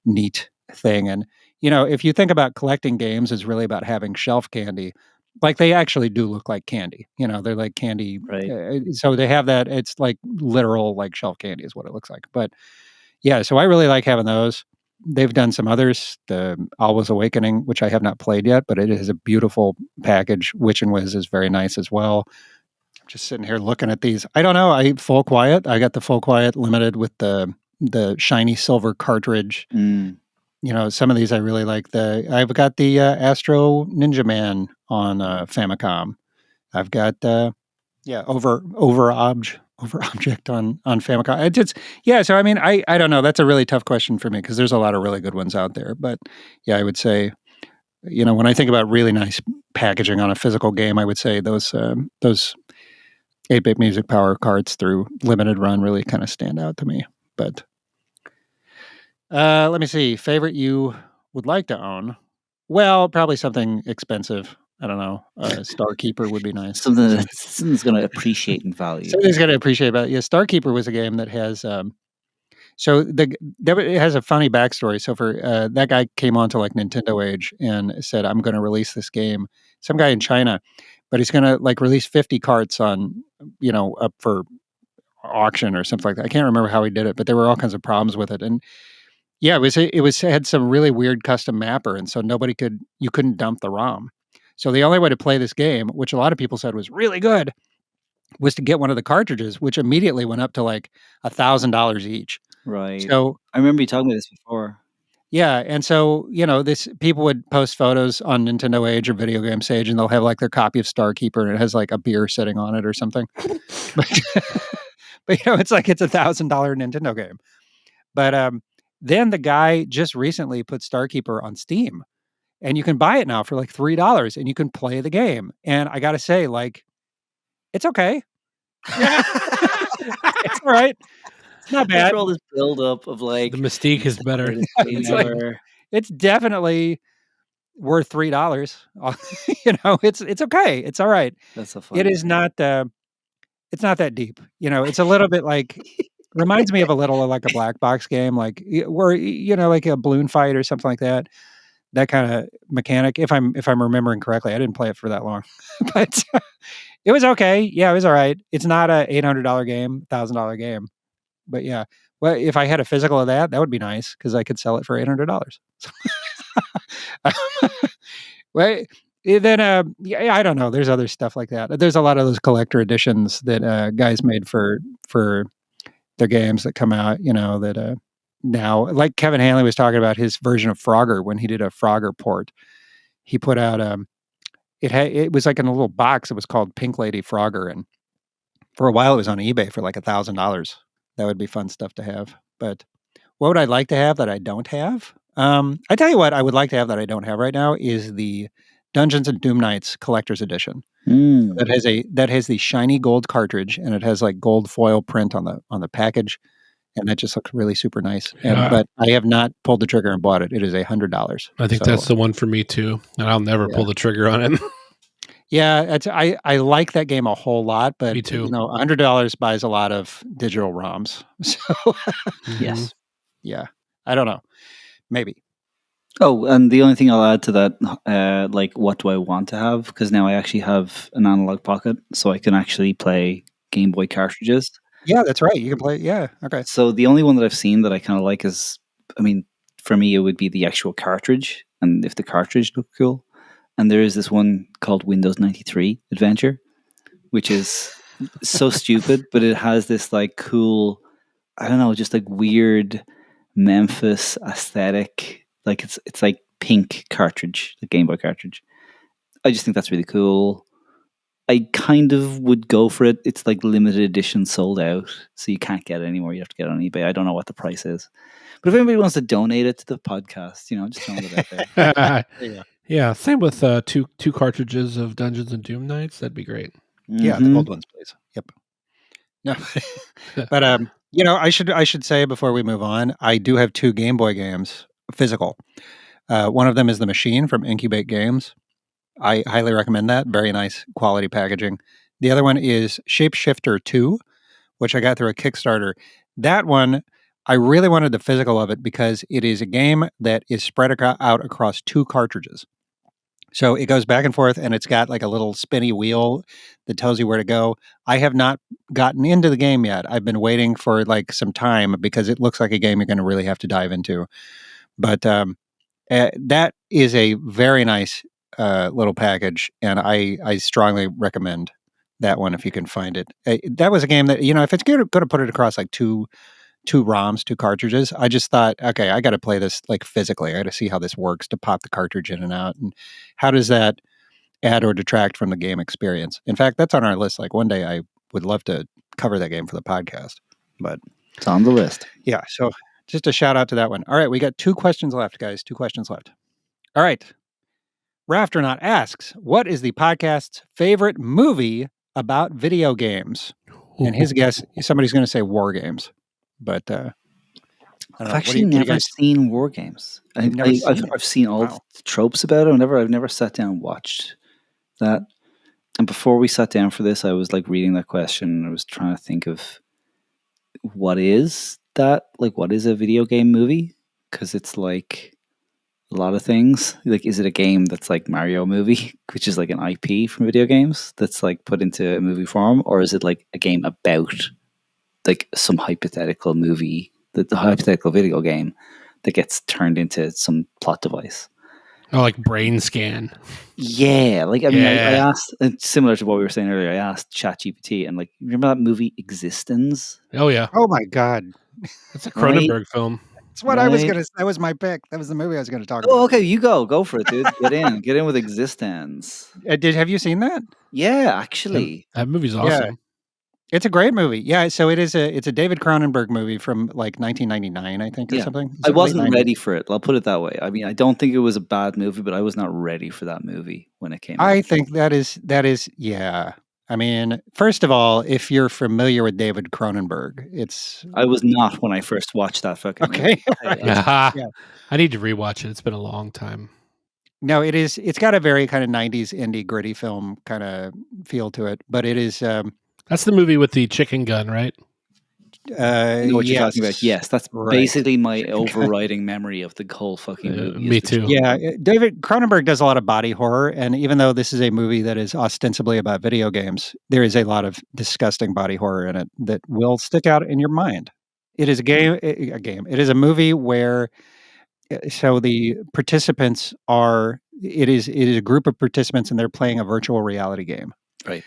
neat thing. And, if you think about collecting games is really about having shelf candy, like they actually do look like candy. They're like candy. Right. So they have that. It's like literal like shelf candy is what it looks like. But yeah, so I really like having those. They've done some others, the Alwa's Awakening, which I have not played yet, but it is a beautiful package. Witch and Wiz is very nice as well. I'm just sitting here looking at these. I don't know. I Full Quiet. I got the Full Quiet limited with the shiny silver cartridge. Mm. Some of these I really like. I've got the Astro Ninja Man on Famicom. I've got over object on Famicom. Yeah. So I mean, I don't know. That's a really tough question for me because there's a lot of really good ones out there. But yeah, I would say when I think about really nice packaging on a physical game, I would say those 8-bit Music Power cards through Limited Run really kind of stand out to me. But let me see. Favorite you would like to own? Well, probably something expensive. I don't know. Starkeeper would be nice. Something's going to appreciate in value. Somebody's got to appreciate about it. Yeah, Starkeeper was a game that has. It has a funny backstory. So for that guy came onto like Nintendo Age and said, "I'm going to release this game." Some guy in China, but he's going to like release 50 carts on, up for auction or something like that. I can't remember how he did it, but there were all kinds of problems with it. And yeah, it had some really weird custom mapper, and so you couldn't dump the ROM. So the only way to play this game, which a lot of people said was really good, was to get one of the cartridges, which immediately went up to like $1,000 each. Right. So I remember you talking about this before. yeah, and so this people would post photos on Nintendo Age or Video Game Sage, and they'll have like their copy of Starkeeper, and it has like a beer sitting on it or something. But, but it's like it's $1,000 Nintendo game. But then the guy just recently put Starkeeper on Steam, and you can buy it now for like $3, and you can play the game. And I got to say, like, it's okay. It's all right. It's not bad. After all this buildup of like The mystique is better. It's like- It's definitely worth $3. It's okay. It's all right. That's so funny. It is not. It's not that deep. It's a little bit like reminds me of a little of like a black box game, like where like a balloon fight or something like that. That kind of mechanic. If I'm remembering correctly, I didn't play it for that long, but it was okay. Yeah, it was all right. It's not a $800 game, $1,000 game, but yeah. Well, if I had a physical of that would be nice because I could sell it for $800. Well, then yeah, I don't know. There's other stuff like that. There's a lot of those collector editions that guys made for their games that come out. That now, like Kevin Hanley was talking about his version of Frogger when he did a Frogger port. He put out it was like in a little box. It was called Pink Lady Frogger, and for a while it was on eBay for like $1,000. That would be fun stuff to have. But what would I like to have that I don't have? I tell you what I would like to have that I don't have right now is the Dungeons and Doom Knights Collector's Edition. Mm. That has the shiny gold cartridge, and it has like gold foil print on the package, and that just looks really super nice. Yeah. But I have not pulled the trigger and bought it. It is $100. I think that's the one for me too, and I'll never pull the trigger on it. Yeah, I like that game a whole lot, but Me too. $100 buys a lot of digital ROMs. So Yes. yeah, I don't know, maybe. Oh, and the only thing I'll add to that, like, what do I want to have? Because now I actually have an analog pocket, so I can actually play Game Boy cartridges. Yeah, that's right. You can play. Yeah, okay. So the only one that I've seen that I kind of like is, I mean, for me, it would be the actual cartridge, and if the cartridge looked cool. And there is this one called Windows 93 Adventure, which is so stupid, but it has this like cool, I don't know, just like weird Memphis aesthetic. Like it's like pink cartridge, the Game Boy cartridge. I just think that's really cool. I kind of would go for it. It's like limited edition, sold out, so you can't get it anymore. You have to get it on eBay. I don't know what the price is, but if anybody wants to donate it to the podcast, just throwing it out there. Yeah, Yeah, same with two cartridges of Dungeons and Doom Nights. That'd be great. yeah, the Mhm. gold ones, please. Yep. No, but I should say before we move on, I do have 2 Game Boy games, physical. One of them is The Machine from Incubate Games. I highly recommend that. Very nice quality packaging. The other one is Shapeshifter 2, which I got through a Kickstarter. That one, I really wanted the physical of it because it is a game that is spread out across 2 cartridges. So it goes back and forth, and it's got like a little spinny wheel that tells you where to go. I have not gotten into the game yet. I've been waiting for like some time because it looks like a game you're going to really have to dive into. But that is a very nice little package, and I strongly recommend that one if you can find it. That was a game that if it's going to put it across like two ROMs, 2 cartridges, I just thought, okay, I got to play this like physically. I got to see how this works to pop the cartridge in and out, and how does that add or detract from the game experience. In fact, that's on our list. Like one day, I would love to cover that game for the podcast. But It's on the list. yeah, so just a shout out to that one. All right, we got 2 questions left, guys. 2 questions left. All right. Rafternaut asks, what is the podcast's favorite movie about video games? And his guess, somebody's going to say war games. But I don't I've know. actually never seen War Games. You've never seen it? I've seen all Wow. the tropes about it. I've never sat down and watched that. And before we sat down for this, I was like reading that question and I was trying to think of what is that? Like, what is a video game movie? Because it's like a lot of things. Like, is it a game that's like Mario movie, which is like an IP from video games that's like put into a movie form? Or is it like a game about like some hypothetical movie, the hypothetical video game that gets turned into some plot device? Oh, like Brain Scan. Yeah, like I mean, I Yeah. asked, and similar to what we were saying earlier. I asked ChatGPT, and like, remember that movie Existence? Oh yeah, Oh my God. that's a Right? Cronenberg film. That's what I was Right? going to, that was my pick. That was the movie I was going to talk Oh, about. okay, you go for it, dude. Get in with Existence. Have you seen that? Yeah, actually, That movie's Yeah. awesome. It's a great movie. Yeah, so it's a David Cronenberg movie from like 1999, I think, or Yeah. something. I Late wasn't 90s. ready for it. I'll put it that way. I mean, I don't think it was a bad movie, but I was not ready for that movie when it came out. I think that is yeah. I mean, first of all, if you're familiar with David Cronenberg, it's I was not when I first watched that fucking movie. okay. Right. Yeah. Yeah. I need to rewatch it. It's been a long time. No, it is. It's got a very kind of 90s indie gritty film kind of feel to it, but it is. That's the movie with the chicken gun, right? I know what you're talking about. Yes, that's right. basically my overriding memory of the whole fucking movie. Me too. Yeah, David Cronenberg does a lot of body horror, and even though this is a movie that is ostensibly about video games, there is a lot of disgusting body horror in it that will stick out in your mind. It is a game. It is a movie where so the participants are. It is a group of participants, and they're playing a virtual reality game. Right.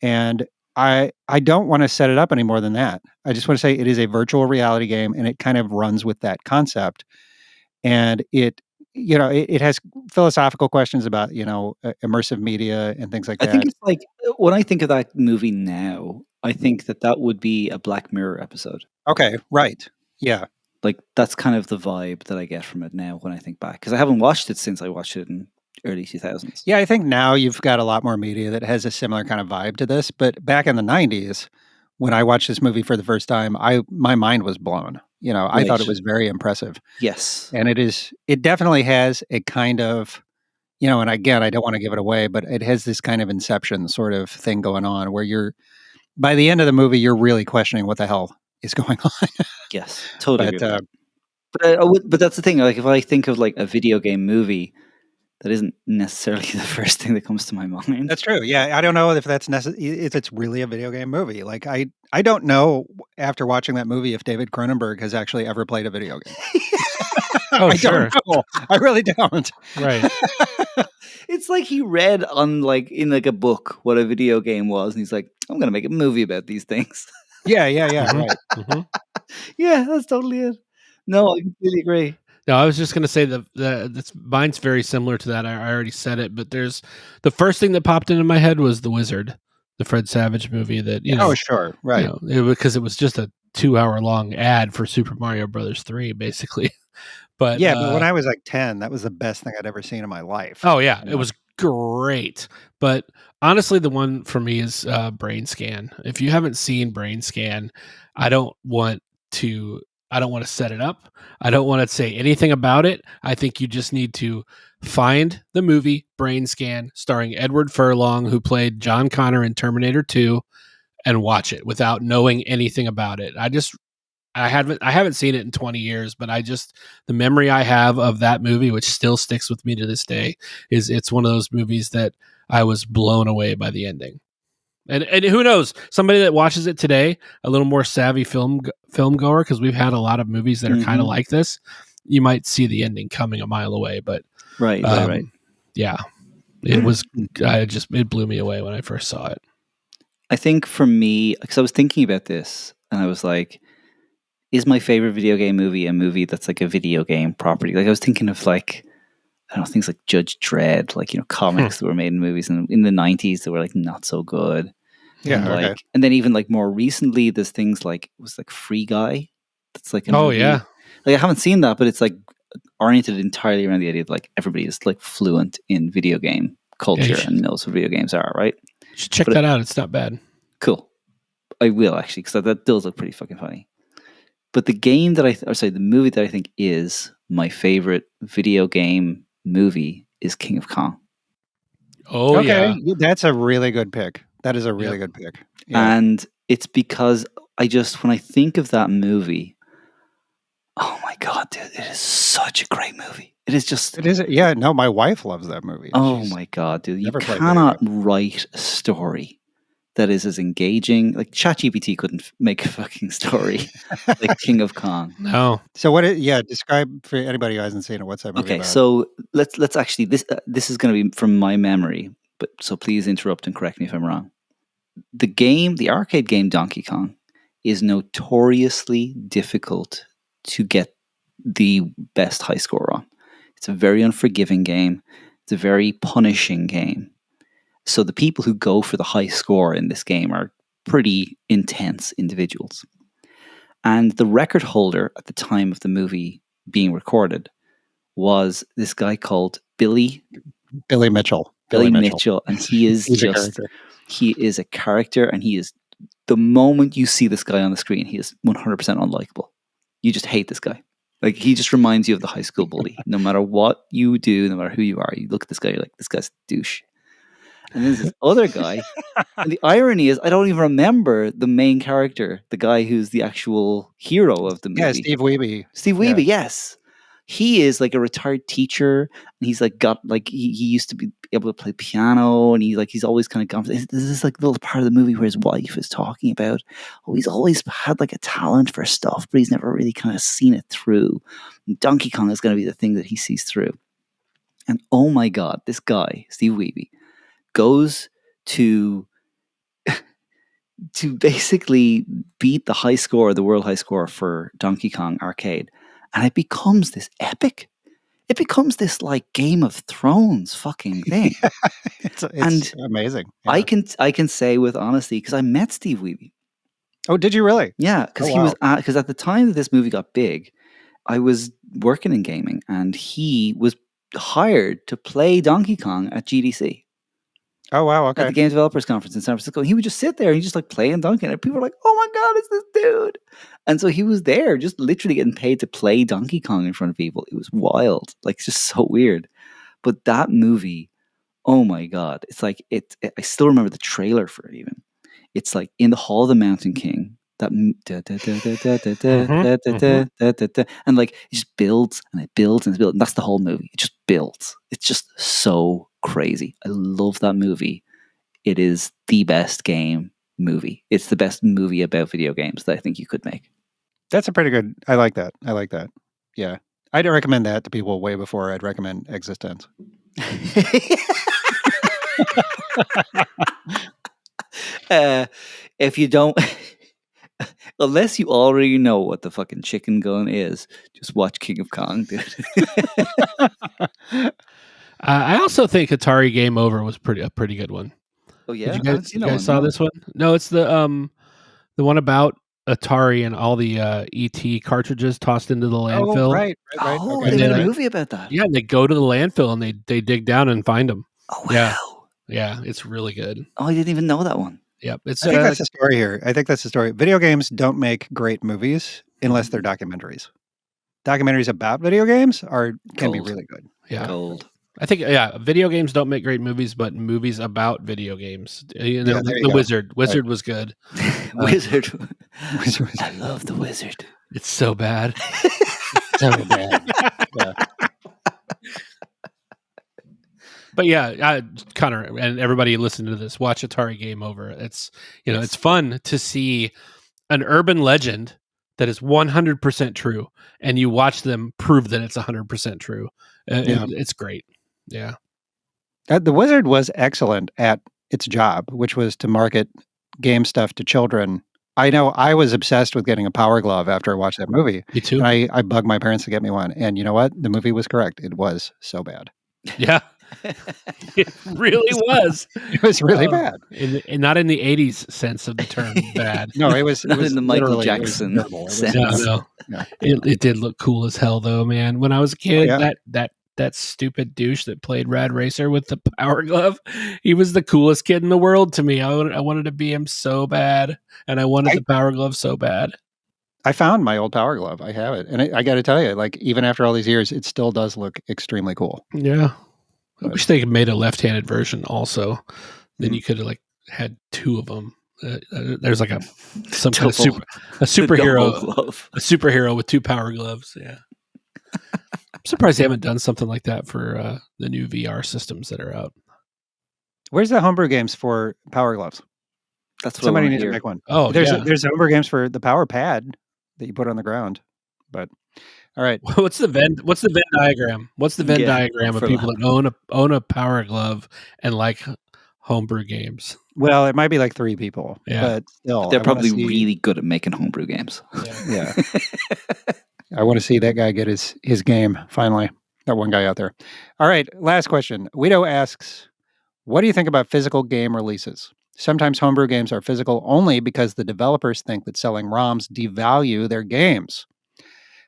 And I don't want to set it up any more than that. I just want to say it is a virtual reality game, and it kind of runs with that concept. And it has philosophical questions about immersive media and things like I think that. it's like when I think of that movie now, I think that would be a Black Mirror episode. Okay, right, yeah. Like that's kind of the vibe that I get from it now when I think back, because I haven't watched it since I watched it in early 2000s. Yeah, I think now you've got a lot more media that has a similar kind of vibe to this, but back in the 90s, when I watched this movie for the first time, my mind was blown. I thought it Right. was very impressive. Yes. And it definitely has a kind of, and again, I don't want to give it away, but it has this kind of Inception sort of thing going on where by the end of the movie, you're really questioning what the hell is going on. Yes. Totally agree But with that. But that's the thing. Like, if I think of like a video game movie, that isn't necessarily the first thing that comes to my mind. that's true. Yeah, I don't know if that's if it's really a video game movie. Like I don't know after watching that movie if David Cronenberg has actually ever played a video game. Oh, I sure. don't know. I really don't. Right. It's like he read on like in like a book what a video game was, and he's like, I'm gonna make a movie about these things. Yeah, Mhm. right. Mhm. Yeah, that's totally it. No, I completely agree. No, I was just gonna say mine's very similar to that. I already said it, but there's the first thing that popped into my head was The Wizard, the Fred Savage movie that Oh, sure. Right. because it was just a 2 hour long ad for Super Mario Brothers 3, basically. But Yeah, but when I was like 10, that was the best thing I'd ever seen in my life. oh yeah, it was great. But honestly, the one for me is Brain Scan. If you haven't seen Brain Scan, I don't want to. I don't want to set it up. I don't want to say anything about it. I think you just need to find the movie Brain Scan, starring Edward Furlong, who played John Connor in Terminator 2, and watch it without knowing anything about it. I haven't seen it in 20 years, but the memory I have of that movie, which still sticks with me to this day, is it's one of those movies that I was blown away by the ending. And who knows, somebody that watches it today, a little more savvy film goer, because we've had a lot of movies that are kind of Mhm. like this, you might see the ending coming a mile away. But Right. yeah, it was. It blew me away when I first saw it. I think for me, because I was thinking about this, and I was like, is my favorite video game movie a movie that's like a video game property? Like, I was thinking of like, I don't know, things like Judge Dredd, like, comics that were made in movies in the 90s that were like not so good. Yeah, And okay. like, and then even like more recently, there's things like, it was like Free Guy. That's like a Oh movie. yeah, Like, I haven't seen that, but it's like oriented entirely around the idea that like everybody is like fluent in video game culture should- and knows what video games are, right? you should check But that out. It's not bad. Cool. I will actually, because that does look pretty fucking funny. But the game that the movie that I think is my favorite video game movie is King of Kong. Oh Okay, yeah. that's a really good pick. That is a really Yep. good pick. Yeah. And it's because when I think of that movie, oh my God, dude, it is such a great movie. It is just, It is. Yeah, no, my wife loves that movie. oh She's my God, dude. You never played video cannot games. write a story that is as engaging. Like, ChatGPT couldn't make a fucking story like King of Kong. No. So describe for anybody who hasn't seen it, what's that movie Okay, about? so let's actually, this is going to be from my memory, but so please interrupt and correct me if I'm wrong. The arcade game Donkey Kong, is notoriously difficult to get the best high score on. It's a very unforgiving game. It's a very punishing game. So the people who go for the high score in this game are pretty intense individuals. And the record holder at the time of the movie being recorded was this guy called Billy Mitchell. Mitchell, and he is He's a character. he is a character, and he is, the moment you see this guy on the screen, he is 100% unlikable. You just hate this guy. Like, he just reminds you of the high school bully. No matter what you do, no matter who you are, you look at this guy, you're like, this guy's a douche. And then there's this other guy. And the irony is, I don't even remember the main character, the guy who's the actual hero of the movie. Yeah, Steve Wiebe. Steve Wiebe, yes. He is like a retired teacher, and he's like got like he used to be able to play piano, and he's always kind of gone. This is like the little part of the movie where his wife is talking about, oh, he's always had like a talent for stuff, but he's never really kind of seen it through. And Donkey Kong is going to be the thing that he sees through. And oh my God, this guy, Steve Wiebe, goes to basically beat the high score, the world high score for Donkey Kong Arcade. And it becomes this epic. It becomes this like Game of Thrones fucking thing. It's And amazing. Yeah. I can say with honesty, because I met Steve Wiebe. Oh, did you really? Yeah, because Oh, he was wow. because at the time that this movie got big, I was working in gaming, and he was hired to play Donkey Kong at GDC. Oh wow, At the okay. Game Developers Conference in San Francisco. He would just sit there and he just like playing Donkey Kong. And people were like, "Oh my god, it's this dude!" And so he was there, just literally getting paid to play Donkey Kong in front of people. It was wild, like it's just so weird. But that movie, oh my god, it's like I still remember the trailer for it. Even it's like in the Hall of the Mountain King. That and like it just builds and it builds and it builds. And that's the whole movie. It just builds. It's just so crazy. I love that movie. It is the best game movie. It's the best movie about video games that I think you could make. That's a pretty good. I like that. I like that. Yeah, I'd recommend that to people way before I'd recommend Existence. If you don't, unless you already know what the fucking chicken gun is, just watch King of Kong, dude. I also think Atari Game Over was a pretty good one. Oh yeah, Did I you haven't guys, seen you that guys one. saw No. this one? No, it's the one about Atari and all the ET cartridges tossed into the landfill. Oh, right. Oh, Okay. they made a then movie about that. Yeah, and they go to the landfill and they dig down and find them. Oh Yeah. wow. Yeah, it's really good. Oh, I didn't even know that one. Yep, it's I think that's the story here. I think that's the story. Video games don't make great movies unless they're documentaries. Documentaries about video games can be Gold. really good. yeah. Gold. I think video games don't make great movies, but movies about video games. You know, Yeah, there you the go. Wizard was good. Wizard. Wizard. I love the Wizard. It's so bad. So bad. Yeah. But yeah, Connor and everybody listening to this, watch Atari Game Over. It's it's fun to see an urban legend that is 100% true, and you watch them prove that it's 100% true. Yeah. It's great. Yeah. The Wizard was excellent at its job, which was to market game stuff to children. I know I was obsessed with getting a Power Glove after I watched that movie. Me too. And I bugged my parents to get me one. And you know what? The movie was correct. It was so bad. Yeah. It really was. It was really bad. And not in the 80s sense of the term bad. No, it was Not in the Michael literally- it was Jackson terrible. It was- sense. No. Yeah. It did look cool as hell though, man. When I was a kid, yeah. that stupid douche that played Rad Racer with the Power Glove, he was the coolest kid in the world to me. I wanted to be him so bad, and I wanted the Power Glove so bad. I found my old Power Glove. I have it. And I got to tell you, like, even after all these years, it still does look extremely cool. Yeah. I wish they had made a left-handed version also. Then you could have like had two of them. There's like some kind of superhero with two power gloves. Yeah. I'm surprised they haven't done something like that for the new VR systems that are out. Where's the homebrew games for Power Gloves? That's what Somebody I needs to hear. make one. Oh, There's homebrew games for the Power Pad that you put on the ground. But all right. What's the Venn diagram? What's the Venn diagram of for people that own a Power Glove and like homebrew games? Well, it might be like 3 people. Yeah. But still, But they're I wanna probably see- really good at making homebrew games. Yeah. I want to see that guy get his game finally. That one guy out there. All right, last question. Guido asks, what do you think about physical game releases? Sometimes homebrew games are physical only because the developers think that selling ROMs devalue their games.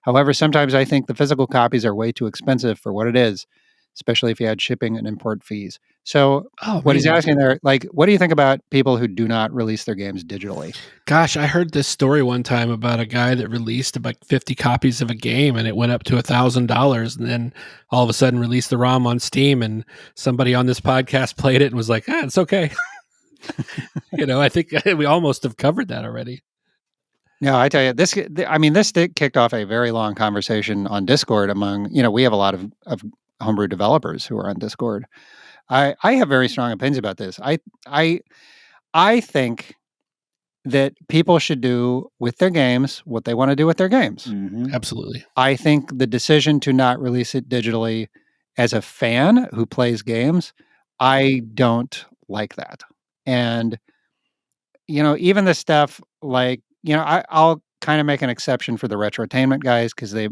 However, sometimes I think the physical copies are way too expensive for what it is, especially if you add shipping and import fees. So what he's asking there, like, what do you think about people who do not release their games digitally? Gosh, I heard this story one time about a guy that released about 50 copies of a game and it went up to $1,000, and then all of a sudden released the ROM on Steam, and somebody on this podcast played it and was like, it's okay. I think we almost have covered that already. No, I tell you, this kicked off a very long conversation on Discord among, we have a lot of homebrew developers who are on Discord. I have very strong opinions about this. I think that people should do with their games what they want to do with their games. Mm-hmm. Absolutely. I think the decision to not release it digitally, as a fan who plays games, I don't like that. And, even the stuff like, I'll kind of make an exception for the retrotainment guys because they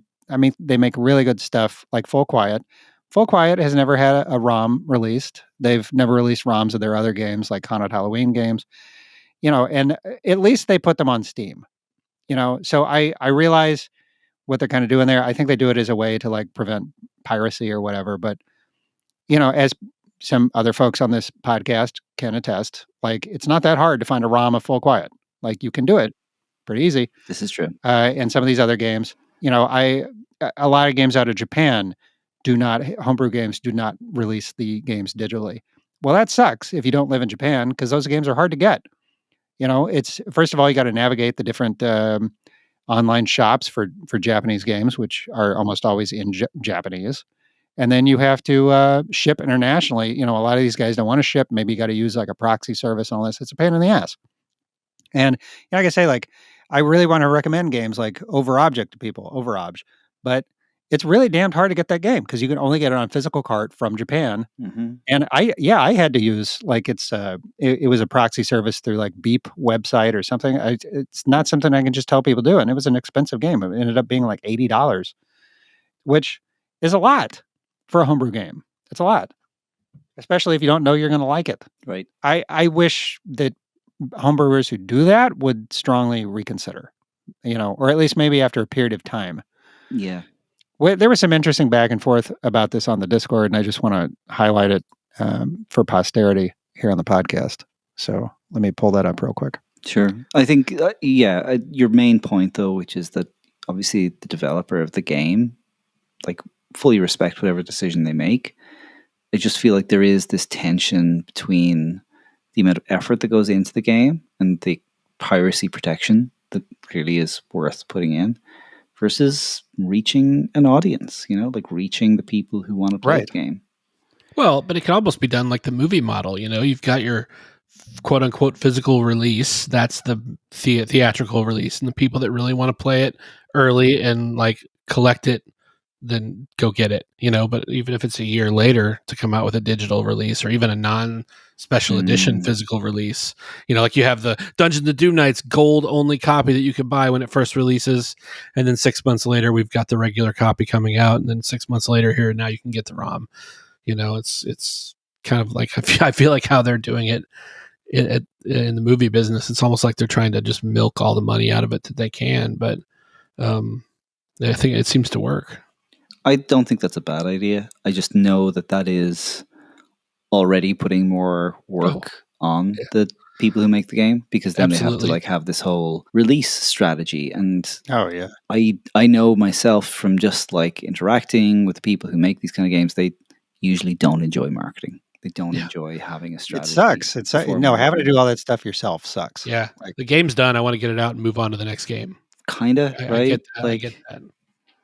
make really good stuff like Full Quiet. Full Quiet has never had a ROM released. They've never released ROMs of their other games like Haunted Halloween games, and at least they put them on Steam, so I realize what they're kind of doing there. I think they do it as a way to like prevent piracy or whatever. But as some other folks on this podcast can attest, like it's not that hard to find a ROM of Full Quiet. Like you can do it pretty easy. This is true. And some of these other games, a lot of games out of Japan homebrew games do not release the games digitally. Well, that sucks if you don't live in Japan because those games are hard to get. It's first of all, you got to navigate the different online shops for Japanese games, which are almost always in Japanese. And then you have to ship internationally. A lot of these guys don't want to ship. Maybe you got to use like a proxy service and all this. It's a pain in the ass. And like I say, like I really want to recommend games like Overobject to people, Overobj, but it's really damned hard to get that game because you can only get it on physical cart from Japan. Mm-hmm. And I had to use like it was a proxy service through like Beep website or something. It's not something I can just tell people do. And it was an expensive game. It ended up being like $80, which is a lot for a homebrew game. It's a lot, especially if you don't know you're going to like it. Right. I wish that homebrewers who do that would strongly reconsider, or at least maybe after a period of time. Yeah. Well, there was some interesting back and forth about this on the Discord, and I just want to highlight it for posterity here on the podcast. So let me pull that up real quick. Sure. I think, your main point, though, which is that obviously the developer of the game, like, fully respect whatever decision they make. I just feel like there is this tension between the amount of effort that goes into the game and the piracy protection that clearly is worth putting in versus reaching an audience, like reaching the people who want to play the game. Well, but it can almost be done like the movie model. You've got your quote unquote physical release. That's the theatrical release. And the people that really want to play it early and like collect it, then go get it, but even if it's a year later to come out with a digital release or even a non-special edition physical release, like you have the Dungeons & Doom Nights gold only copy that you can buy when it first releases. And then 6 months later, we've got the regular copy coming out. And then 6 months later here, now you can get the ROM. It's kind of like, I feel like how they're doing it in the movie business. It's almost like they're trying to just milk all the money out of it that they can. But I think it seems to work. I don't think that's a bad idea. I just know that is already putting more work on the people who make the game because then they have to like have this whole release strategy. And I know myself from just like interacting with the people who make these kind of games, they usually don't enjoy marketing. They don't enjoy having a strategy. It sucks. Having to do all that stuff yourself sucks. Yeah, like, the game's done. I want to get it out and move on to the next game. Kinda, right? I get that.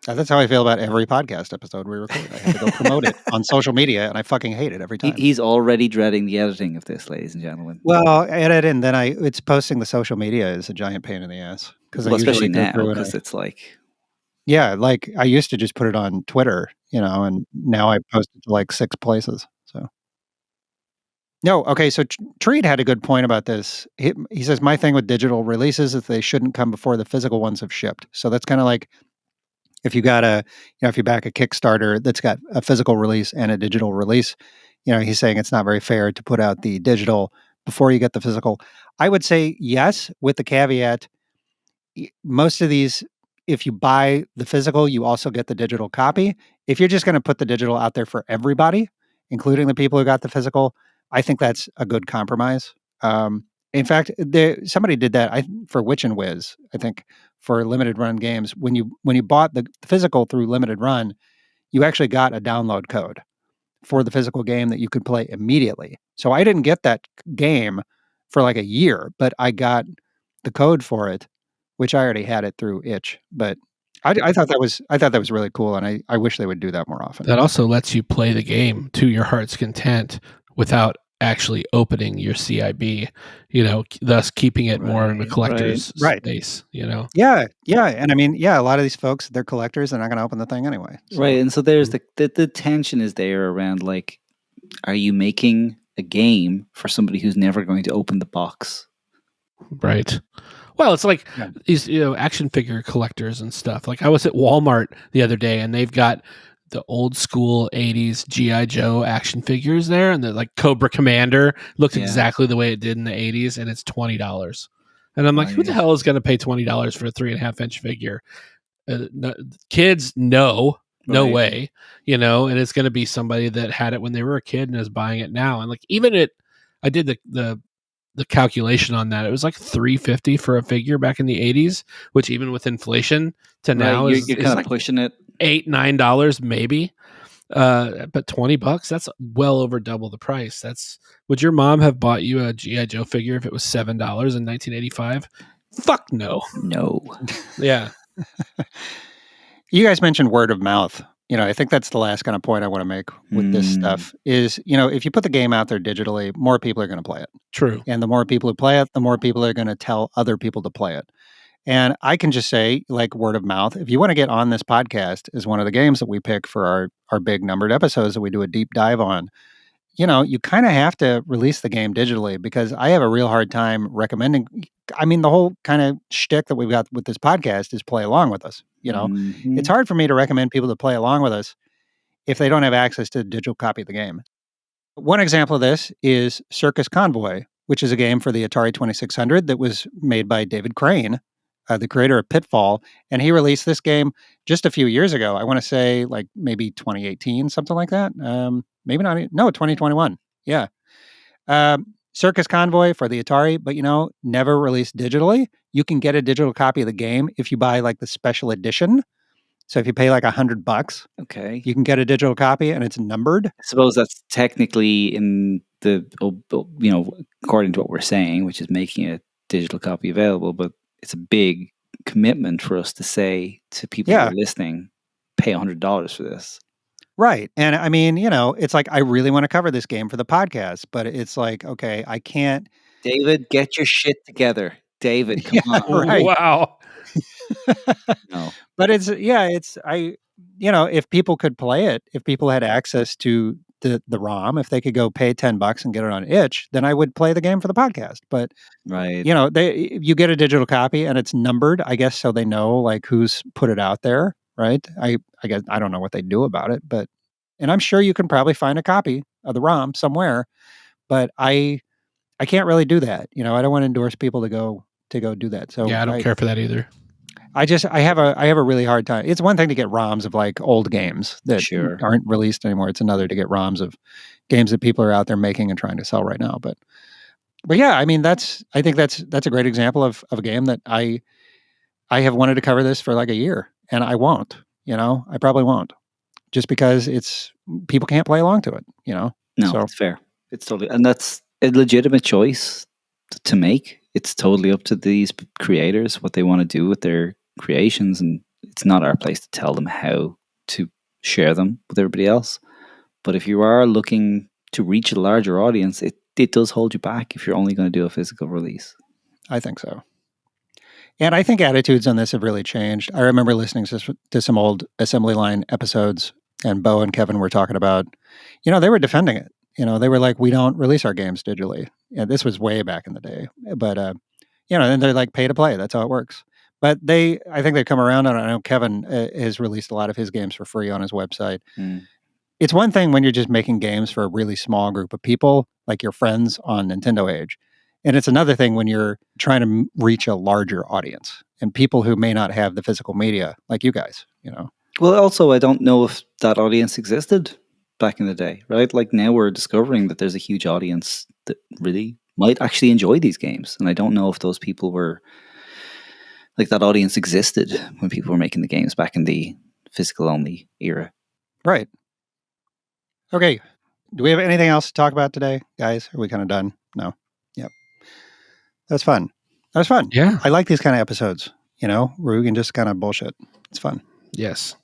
That's how I feel about every podcast episode we record. I have to go promote it on social media, and I fucking hate it every time. He's already dreading the editing of this, ladies and gentlemen. Well, edit and then it's posting the social media is a giant pain in the ass especially now because it's like, like I used to just put it on Twitter, and now I post it to like 6 places. So no, okay. So Treat had a good point about this. He says my thing with digital releases is they shouldn't come before the physical ones have shipped. So that's kind of like. If you got if you back a Kickstarter that's got a physical release and a digital release, he's saying it's not very fair to put out the digital before you get the physical. I would say yes, with the caveat, most of these, if you buy the physical, you also get the digital copy. If you're just going to put the digital out there for everybody, including the people who got the physical, I think that's a good compromise. In fact, somebody did that for Witch and Whiz, I think, for limited run games. When you bought the physical through limited run, you actually got a download code for the physical game that you could play immediately. So I didn't get that game for like a year, but I got the code for it, which I already had it through Itch. But I thought that was really cool, and I wish they would do that more often. That also lets you play the game to your heart's content without actually opening your CIB, thus keeping it more in the collector's space, Yeah. And I mean, a lot of these folks, they're collectors. They're not going to open the thing anyway. So. Right. And so there's the tension is there around like, are you making a game for somebody who's never going to open the box? Right. Well, it's like these, action figure collectors and stuff. Like I was at Walmart the other day and they've got the old school 80s G.I. Joe action figures there, and they're like Cobra Commander looks exactly the way it did in the 80s, and it's $20. And I'm like, who the hell is going to pay $20 for a 3.5-inch figure? Kids, no Right. way, and it's going to be somebody that had it when they were a kid and is buying it now. And like, I did the calculation on that. It was like $350 for a figure back in the 80s, which even with inflation to now Right. is You're kind of like pushing it. $8-9 maybe. But $20, that's well over double the price. Would your mom have bought you a G.I. Joe figure if it was $7 in 1985? Fuck no. No. Yeah. You guys mentioned word of mouth. I think that's the last kind of point I want to make with this stuff is, if you put the game out there digitally, more people are going to play it. True. And the more people who play it, the more people are going to tell other people to play it. And I can just say, like, word of mouth, if you want to get on this podcast as one of the games that we pick for our big numbered episodes that we do a deep dive on, you kind of have to release the game digitally, because I have a real hard time recommending. I mean, the whole kind of shtick that we've got with this podcast is play along with us. Mhm. It's hard for me to recommend people to play along with us if they don't have access to a digital copy of the game. One example of this is Circus Convoy, which is a game for the Atari 2600 that was made by David Crane, the creator of Pitfall. And he released this game just a few years ago. I want to say like maybe 2018, something like that. Maybe not. No, 2021. Yeah. Circus Convoy for the Atari, but never released digitally. You can get a digital copy of the game if you buy like the special edition. So if you pay like $100, Okay. you can get a digital copy and it's numbered. I suppose that's technically in the, according to what we're saying, which is making a digital copy available, but it's a big commitment for us to say to people who are listening, pay $100 for this. Right. And I mean, it's like, I really want to cover this game for the podcast, but it's like, okay, I can't. David, get your shit together. David, come on. Right. Wow. No. But if people could play it, if people had access to the ROM, if they could go pay $10 and get it on itch, then I would play the game for the podcast. But Right. you get a digital copy and it's numbered, I guess, so they know like who's put it out there, right? I guess I don't know what they do about it, and I'm sure you can probably find a copy of the ROM somewhere, but I can't really do that. I don't want to endorse people to go do that. So yeah, I don't care for that either. I have a really hard time. It's one thing to get ROMs of like old games that aren't released anymore. It's another to get ROMs of games that people are out there making and trying to sell right now. But yeah, I mean, I think that's a great example of a game that I have wanted to cover this for like a year, and I won't. I probably won't, just because people can't play along to it. No, so it's fair. It's totally, and that's a legitimate choice to make. It's totally up to these creators what they want to do with their creations, and it's not our place to tell them how to share them with everybody else. But if you are looking to reach a larger audience, it does hold you back if you're only going to do a physical release. I think so. And I think attitudes on this have really changed. I remember listening to some old assembly line episodes, and Bo and Kevin were talking about, they were defending it. They were like, we don't release our games digitally. Yeah, this was way back in the day. But, and they're like, pay to play. That's how it works. But I think they've come around on it. I know Kevin has released a lot of his games for free on his website. It's one thing when you're just making games for a really small group of people, like your friends on Nintendo Age. And it's another thing when you're trying to reach a larger audience and people who may not have the physical media like you guys, Well, also, I don't know if that audience existed back in the day, right? Like now we're discovering that there's a huge audience that really might actually enjoy these games. And I don't know if those people were, like that audience existed when people were making the games back in the physical only era. Right. Okay. Do we have anything else to talk about today, guys? Are we kind of done? No. Yep. That's fun. That was fun. Yeah. I like these kind of episodes, where we can just kind of bullshit. It's fun. Yes.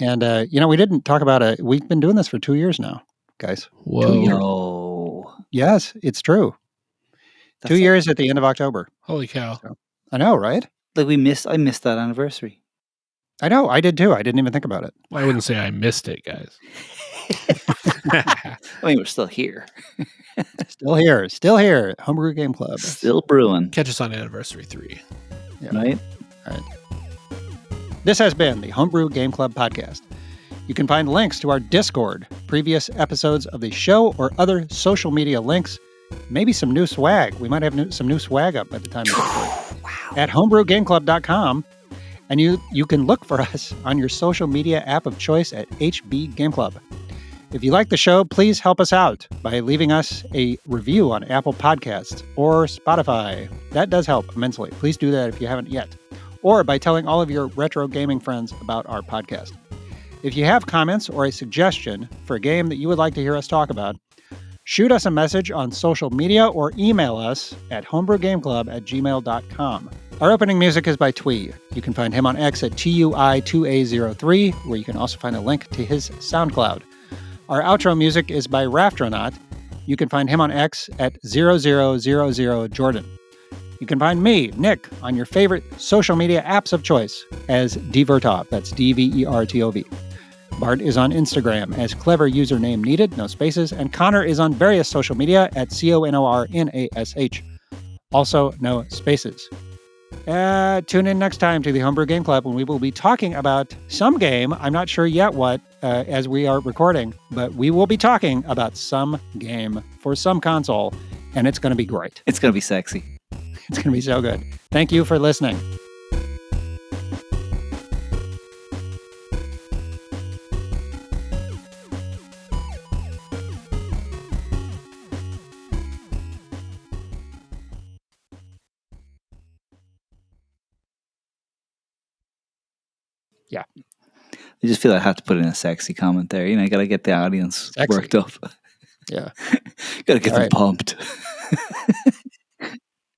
And, we didn't talk about we've been doing this for 2 years now, guys. Whoa. 2 years. No. Yes, it's true. 2 years at the end of October. Holy cow. So, I know, right? Like I missed that anniversary. I know. I did too. I didn't even think about it. Well, I wouldn't say I missed it, guys. I mean, we're still here. Still here. Homebrew Game Club. Still brewing. Catch us on Anniversary 3. Yeah. Right? All right. This has been the Homebrew Game Club podcast. You can find links to our Discord, previous episodes of the show, or other social media links. Maybe some new swag. We might have some new swag up by the time you get to it. At homebrewgameclub.com. And you can look for us on your social media app of choice at HB Game Club. If you like the show, please help us out by leaving us a review on Apple Podcasts or Spotify. That does help immensely. Please do that if you haven't yet. Or by telling all of your retro gaming friends about our podcast. If you have comments or a suggestion for a game that you would like to hear us talk about, shoot us a message on social media or email us at homebrewgameclub@gmail.com. Our opening music is by Twee. You can find him on X at TUI2A03, where you can also find a link to his SoundCloud. Our outro music is by Raftronaut. You can find him on X at 0000Jordan. You can find me, Nick, on your favorite social media apps of choice as Dvertov. That's Dvertov. Bart is on Instagram as clever username needed, no spaces, and Connor is on various social media at CONORNASH. Also, no spaces. Tune in next time to the Homebrew Game Club when we will be talking about some game. I'm not sure yet what, as we are recording, but we will be talking about some game for some console, and it's going to be great. It's going to be sexy. It's going to be so good. Thank you for listening. Yeah. I just feel I have to put in a sexy comment there. You know, I got to get the audience Sexy. worked up. Yeah. Got to get them right. pumped.